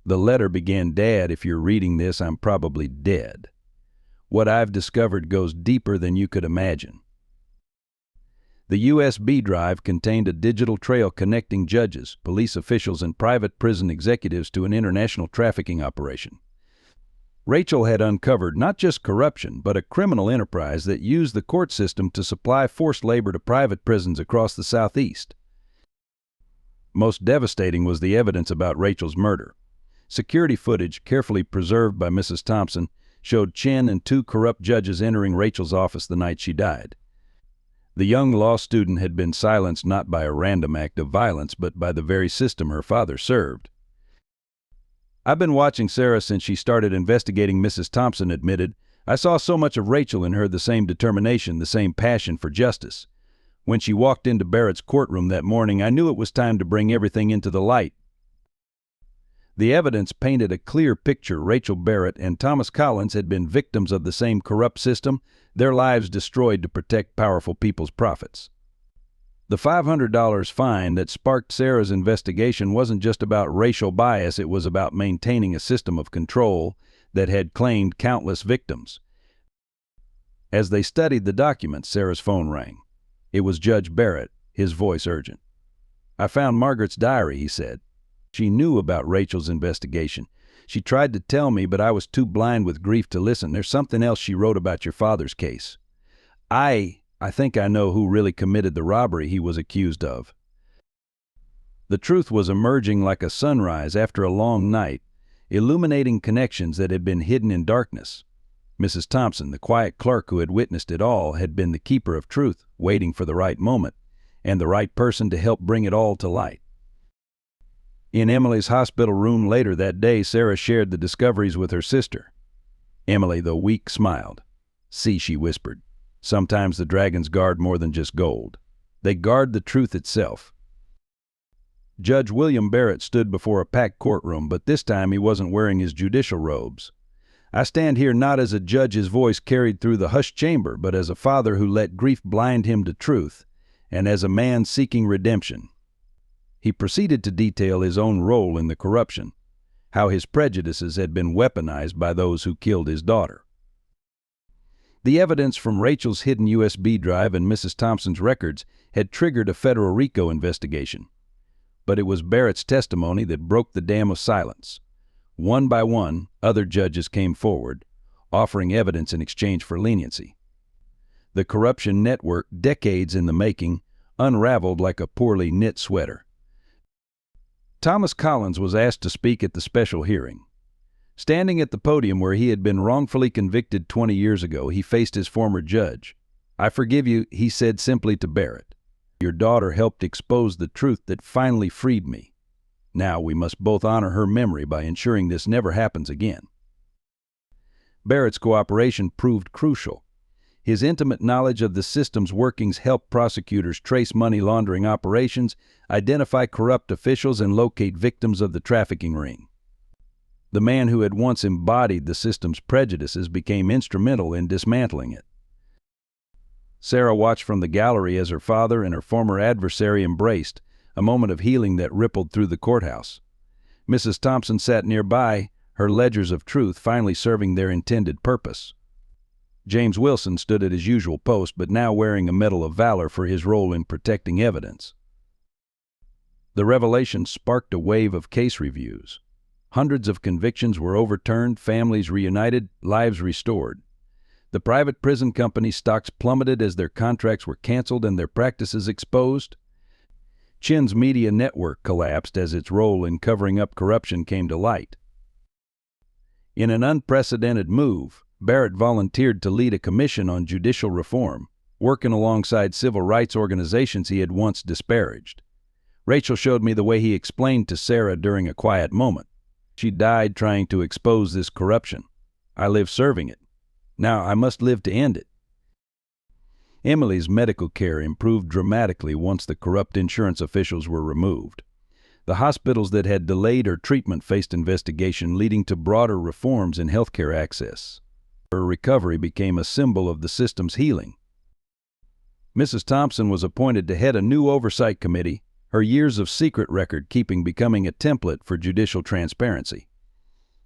The letter began, "Dad, if you're reading this, I'm probably dead. What I've discovered goes deeper than you could imagine." The USB drive contained a digital trail connecting judges, police officials, and private prison executives to an international trafficking operation. Rachel had uncovered not just corruption, but a criminal enterprise that used the court system to supply forced labor to private prisons across the Southeast. Most devastating was the evidence about Rachel's murder. Security footage, carefully preserved by Mrs. Thompson, showed Chin and two corrupt judges entering Rachel's office the night she died. The young law student had been silenced not by a random act of violence, but by the very system her father served. "I've been watching Sarah since she started investigating," Mrs. Thompson admitted. "I saw so much of Rachel in her, the same determination, the same passion for justice. When she walked into Barrett's courtroom that morning, I knew it was time to bring everything into the light." The evidence painted a clear picture. Rachel Barrett and Thomas Collins had been victims of the same corrupt system, their lives destroyed to protect powerful people's profits. The $500 fine that sparked Sarah's investigation wasn't just about racial bias, it was about maintaining a system of control that had claimed countless victims. As they studied the documents, Sarah's phone rang. It was Judge Barrett, his voice urgent. "I found Margaret's diary," he said. "She knew about Rachel's investigation. She tried to tell me, but I was too blind with grief to listen. There's something else she wrote about your father's case. I think I know who really committed the robbery he was accused of." The truth was emerging like a sunrise after a long night, illuminating connections that had been hidden in darkness. Mrs. Thompson, the quiet clerk who had witnessed it all, had been the keeper of truth, waiting for the right moment and the right person to help bring it all to light. In Emily's hospital room later that day, Sarah shared the discoveries with her sister. Emily, though weak, smiled. "See," she whispered, "sometimes the dragons guard more than just gold. They guard the truth itself." Judge William Barrett stood before a packed courtroom, but this time he wasn't wearing his judicial robes. "I stand here not as a judge," his voice carried through the hushed chamber, "but as a father who let grief blind him to truth, and as a man seeking redemption." He proceeded to detail his own role in the corruption, how his prejudices had been weaponized by those who killed his daughter. The evidence from Rachel's hidden USB drive and Mrs. Thompson's records had triggered a federal RICO investigation. But it was Barrett's testimony that broke the dam of silence. One by one, other judges came forward, offering evidence in exchange for leniency. The corruption network, decades in the making, unraveled like a poorly knit sweater. Thomas Collins was asked to speak at the special hearing. Standing at the podium where he had been wrongfully convicted 20 years ago, he faced his former judge. "I forgive you," he said simply to Barrett. "Your daughter helped expose the truth that finally freed me. Now we must both honor her memory by ensuring this never happens again." Barrett's cooperation proved crucial. His intimate knowledge of the system's workings helped prosecutors trace money laundering operations, identify corrupt officials, and locate victims of the trafficking ring. The man who had once embodied the system's prejudices became instrumental in dismantling it. Sarah watched from the gallery as her father and her former adversary embraced, a moment of healing that rippled through the courthouse. Mrs. Thompson sat nearby, her ledgers of truth finally serving their intended purpose. James Wilson stood at his usual post, but now wearing a Medal of Valor for his role in protecting evidence. The revelation sparked a wave of case reviews. Hundreds of convictions were overturned, families reunited, lives restored. The private prison company stocks plummeted as their contracts were canceled and their practices exposed. Chin's media network collapsed as its role in covering up corruption came to light. In an unprecedented move, Barrett volunteered to lead a commission on judicial reform, working alongside civil rights organizations he had once disparaged. Rachel showed me the way he explained to Sarah during a quiet moment. She died trying to expose this corruption. I live serving it. Now I must live to end it. Emily's medical care improved dramatically once the corrupt insurance officials were removed. The hospitals that had delayed her treatment faced investigation, leading to broader reforms in healthcare access. Her recovery became a symbol of the system's healing. Mrs. Thompson was appointed to head a new oversight committee, her years of secret record-keeping becoming a template for judicial transparency.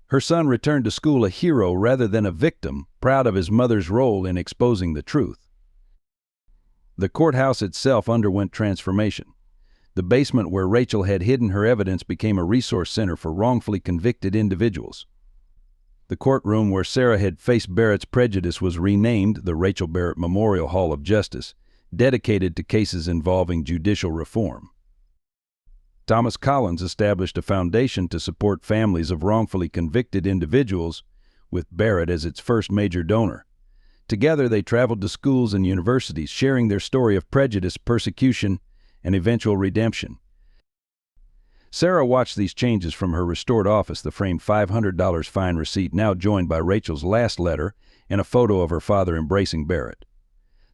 Her son returned to school a hero rather than a victim, proud of his mother's role in exposing the truth. The courthouse itself underwent transformation. The basement where Rachel had hidden her evidence became a resource center for wrongfully convicted individuals. The courtroom where Sarah had faced Barrett's prejudice was renamed the Rachel Barrett Memorial Hall of Justice, dedicated to cases involving judicial reform. Thomas Collins established a foundation to support families of wrongfully convicted individuals, with Barrett as its first major donor. Together they traveled to schools and universities, sharing their story of prejudice, persecution, and eventual redemption. Sarah watched these changes from her restored office, the framed $500 fine receipt now joined by Rachel's last letter and a photo of her father embracing Barrett.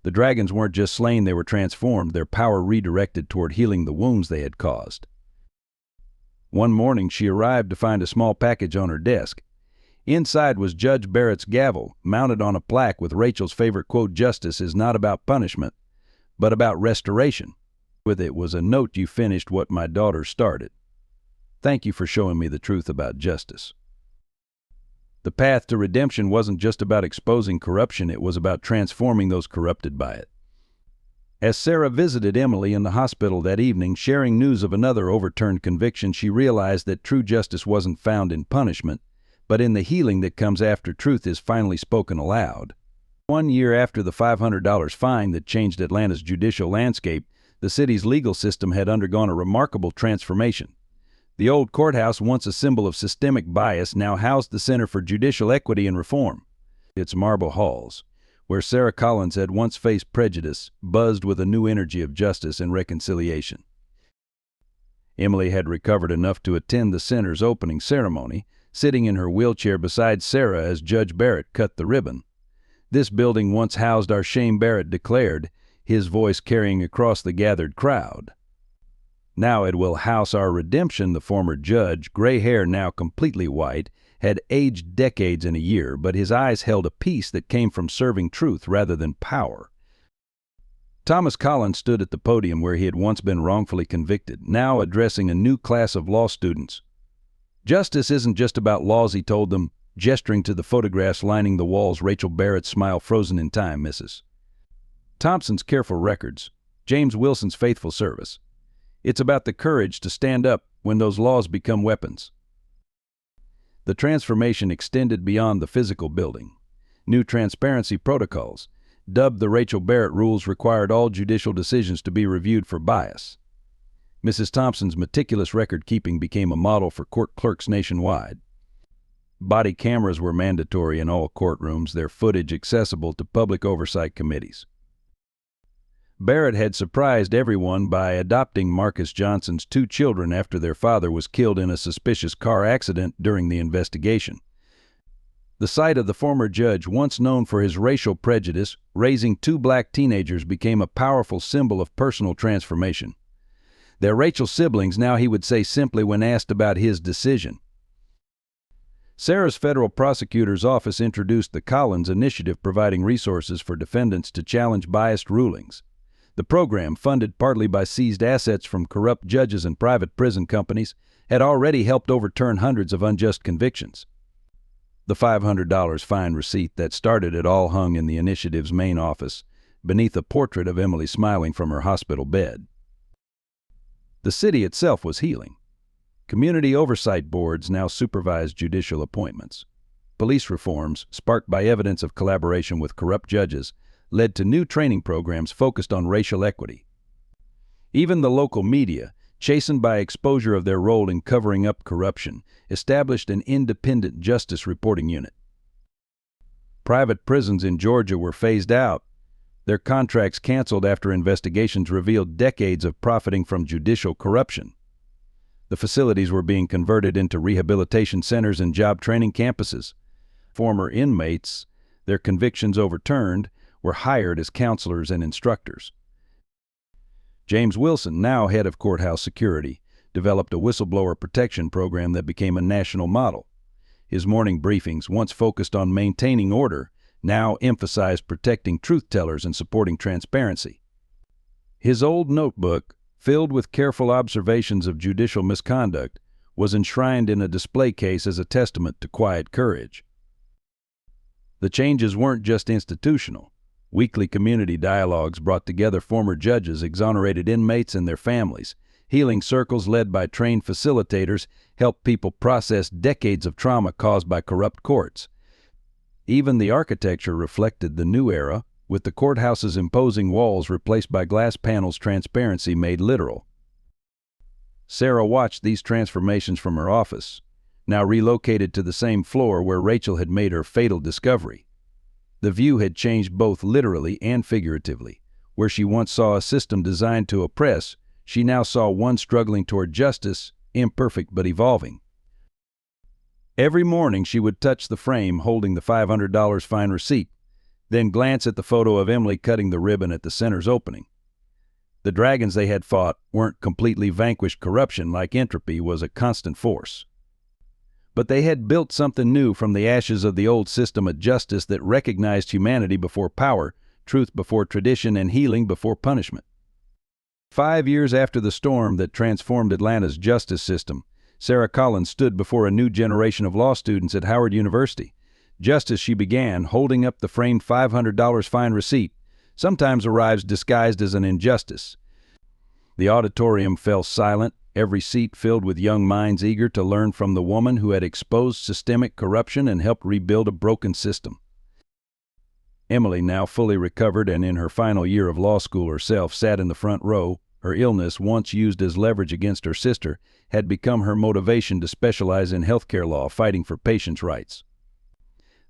The dragons weren't just slain, they were transformed, their power redirected toward healing the wounds they had caused. One morning she arrived to find a small package on her desk. Inside was Judge Barrett's gavel, mounted on a plaque with Rachel's favorite quote, "Justice is not about punishment, but about restoration." With it was a note, "You finished what my daughter started. Thank you for showing me the truth about justice." The path to redemption wasn't just about exposing corruption, it was about transforming those corrupted by it. As Sarah visited Emily in the hospital that evening, sharing news of another overturned conviction, she realized that true justice wasn't found in punishment, but in the healing that comes after truth is finally spoken aloud. 1 year after the $500 fine that changed Atlanta's judicial landscape, the city's legal system had undergone a remarkable transformation. The old courthouse, once a symbol of systemic bias, now housed the Center for Judicial Equity and Reform. Its marble halls, where Sarah Collins had once faced prejudice, buzzed with a new energy of justice and reconciliation. Emily had recovered enough to attend the center's opening ceremony, sitting in her wheelchair beside Sarah as Judge Barrett cut the ribbon. "This building once housed our shame," Barrett declared, his voice carrying across the gathered crowd. "Now it will house our redemption." The former judge, gray hair now completely white, had aged decades in a year, but his eyes held a peace that came from serving truth rather than power. Thomas Collins stood at the podium where he had once been wrongfully convicted, now addressing a new class of law students. "Justice isn't just about laws," he told them, gesturing to the photographs lining the walls. Rachel Barrett's smile frozen in time, Mrs. Thompson's careful records, James Wilson's faithful service. It's about the courage to stand up when those laws become weapons. The transformation extended beyond the physical building. New transparency protocols, dubbed the Rachel Barrett rules, required all judicial decisions to be reviewed for bias. Mrs. Thompson's meticulous record-keeping became a model for court clerks nationwide. Body cameras were mandatory in all courtrooms, their footage accessible to public oversight committees. Barrett had surprised everyone by adopting Marcus Johnson's 2 children after their father was killed in a suspicious car accident during the investigation. The sight of the former judge, once known for his racial prejudice, raising 2 black teenagers became a powerful symbol of personal transformation. "They're Rachel's siblings now," he would say simply when asked about his decision. Sarah's federal prosecutor's office introduced the Collins Initiative, providing resources for defendants to challenge biased rulings. The program, funded partly by seized assets from corrupt judges and private prison companies, had already helped overturn hundreds of unjust convictions. The $500 fine receipt that started it all hung in the initiative's main office, beneath a portrait of Emily smiling from her hospital bed. The city itself was healing. Community oversight boards now supervised judicial appointments. Police reforms, sparked by evidence of collaboration with corrupt judges, led to new training programs focused on racial equity. Even the local media, chastened by exposure of their role in covering up corruption, established an independent justice reporting unit. Private prisons in Georgia were phased out, their contracts canceled after investigations revealed decades of profiting from judicial corruption. The facilities were being converted into rehabilitation centers and job training campuses. Former inmates, their convictions overturned, were hired as counselors and instructors. James Wilson, now head of courthouse security, developed a whistleblower protection program that became a national model. His morning briefings, once focused on maintaining order, now emphasized protecting truth-tellers and supporting transparency. His old notebook, filled with careful observations of judicial misconduct, was enshrined in a display case as a testament to quiet courage. The changes weren't just institutional. Weekly community dialogues brought together former judges, exonerated inmates, and their families. Healing circles led by trained facilitators helped people process decades of trauma caused by corrupt courts. Even the architecture reflected the new era, with the courthouse's imposing walls replaced by glass panels, transparency made literal. Sarah watched these transformations from her office, now relocated to the same floor where Rachel had made her fatal discovery. The view had changed both literally and figuratively. Where she once saw a system designed to oppress, she now saw one struggling toward justice, imperfect but evolving. Every morning she would touch the frame holding the $500 fine receipt, then glance at the photo of Emily cutting the ribbon at the center's opening. The dragons they had fought weren't completely vanquished. Corruption, like entropy, was a constant force. But they had built something new from the ashes of the old system, a justice that recognized humanity before power, truth before tradition, and healing before punishment. 5 years after the storm that transformed Atlanta's justice system, Sarah Collins stood before a new generation of law students at Howard University. Just as she began, holding up the framed $500 fine receipt, sometimes arrives disguised as an injustice. The auditorium fell silent, every seat filled with young minds eager to learn from the woman who had exposed systemic corruption and helped rebuild a broken system. Emily, now fully recovered and in her final year of law school herself, sat in the front row. Her illness, once used as leverage against her sister, had become her motivation to specialize in healthcare law, fighting for patients' rights.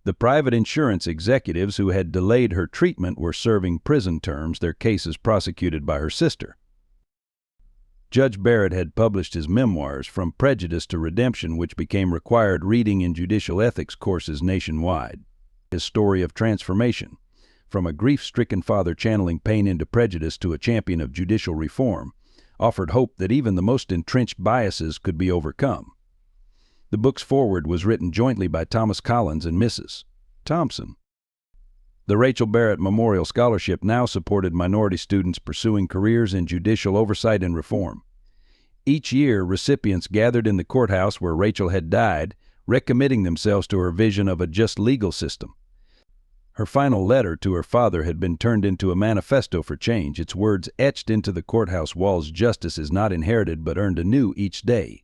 The private insurance executives who had delayed her treatment were serving prison terms, their cases prosecuted by her sister. Judge Barrett had published his memoirs, From Prejudice to Redemption, which became required reading in judicial ethics courses nationwide. His story of transformation, from a grief-stricken father channeling pain into prejudice to a champion of judicial reform, offered hope that even the most entrenched biases could be overcome. The book's foreword was written jointly by Thomas Collins and Mrs. Thompson. The Rachel Barrett Memorial Scholarship now supported minority students pursuing careers in judicial oversight and reform. Each year, recipients gathered in the courthouse where Rachel had died, recommitting themselves to her vision of a just legal system. Her final letter to her father had been turned into a manifesto for change, its words etched into the courthouse walls: justice is not inherited but earned anew each day.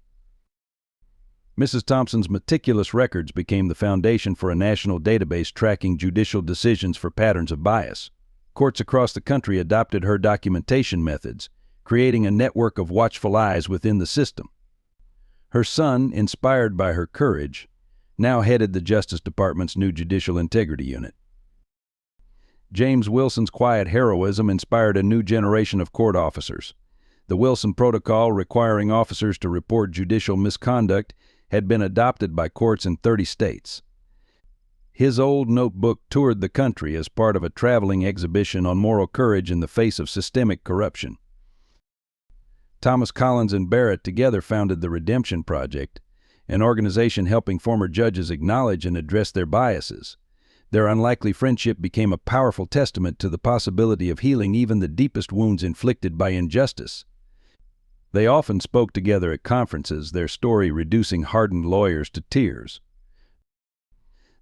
Mrs. Thompson's meticulous records became the foundation for a national database tracking judicial decisions for patterns of bias. Courts across the country adopted her documentation methods, creating a network of watchful eyes within the system. Her son, inspired by her courage, now headed the Justice Department's new Judicial Integrity Unit. James Wilson's quiet heroism inspired a new generation of court officers. The Wilson Protocol, requiring officers to report judicial misconduct, had been adopted by courts in 30 states. His old notebook toured the country as part of a traveling exhibition on moral courage in the face of systemic corruption. Thomas Collins and Barrett together founded the Redemption Project, an organization helping former judges acknowledge and address their biases. Their unlikely friendship became a powerful testament to the possibility of healing even the deepest wounds inflicted by injustice. They often spoke together at conferences, their story reducing hardened lawyers to tears.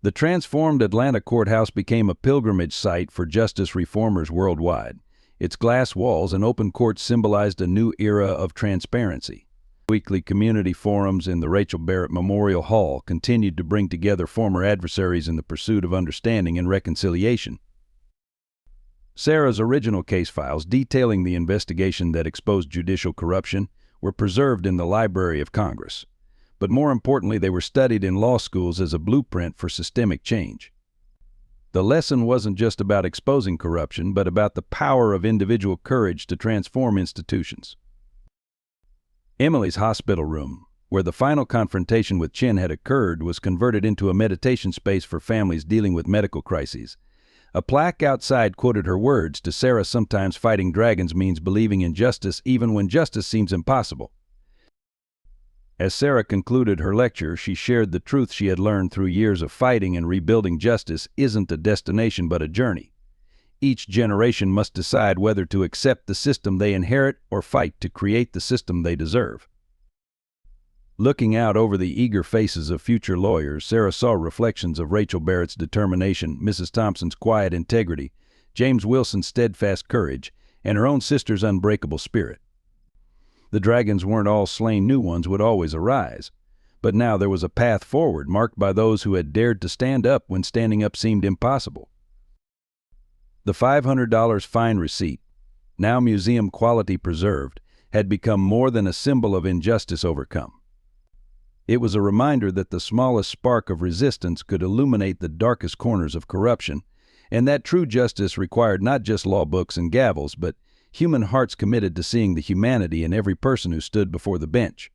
The transformed Atlanta courthouse became a pilgrimage site for justice reformers worldwide. Its glass walls and open courts symbolized a new era of transparency. Weekly community forums in the Rachel Barrett Memorial Hall continued to bring together former adversaries in the pursuit of understanding and reconciliation. Sarah's original case files detailing the investigation that exposed judicial corruption were preserved in the Library of Congress. But more importantly, they were studied in law schools as a blueprint for systemic change. The lesson wasn't just about exposing corruption, but about the power of individual courage to transform institutions. Emily's hospital room, where the final confrontation with Chin had occurred, was converted into a meditation space for families dealing with medical crises. A plaque outside quoted her words to Sarah, "Sometimes fighting dragons means believing in justice even when justice seems impossible." As Sarah concluded her lecture, she shared the truth she had learned through years of fighting and rebuilding. Justice isn't a destination but a journey. Each generation must decide whether to accept the system they inherit or fight to create the system they deserve. Looking out over the eager faces of future lawyers, Sarah saw reflections of Rachel Barrett's determination, Mrs. Thompson's quiet integrity, James Wilson's steadfast courage, and her own sister's unbreakable spirit. The dragons weren't all slain, new ones would always arise. But now there was a path forward marked by those who had dared to stand up when standing up seemed impossible. The $500 fine receipt, now museum quality preserved, had become more than a symbol of injustice overcome. It was a reminder that the smallest spark of resistance could illuminate the darkest corners of corruption, and that true justice required not just law books and gavels, but human hearts committed to seeing the humanity in every person who stood before the bench.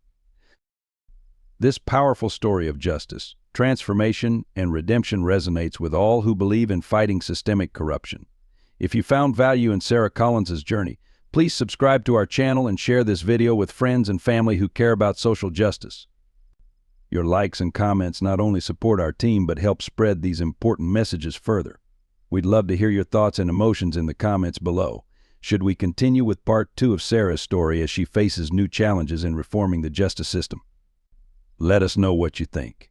This powerful story of justice, transformation, and redemption resonates with all who believe in fighting systemic corruption. If you found value in Sarah Collins's journey, please subscribe to our channel and share this video with friends and family who care about social justice. Your likes and comments not only support our team but help spread these important messages further. We'd love to hear your thoughts and emotions in the comments below. Should we continue with part 2 of Sarah's story as she faces new challenges in reforming the justice system? Let us know what you think.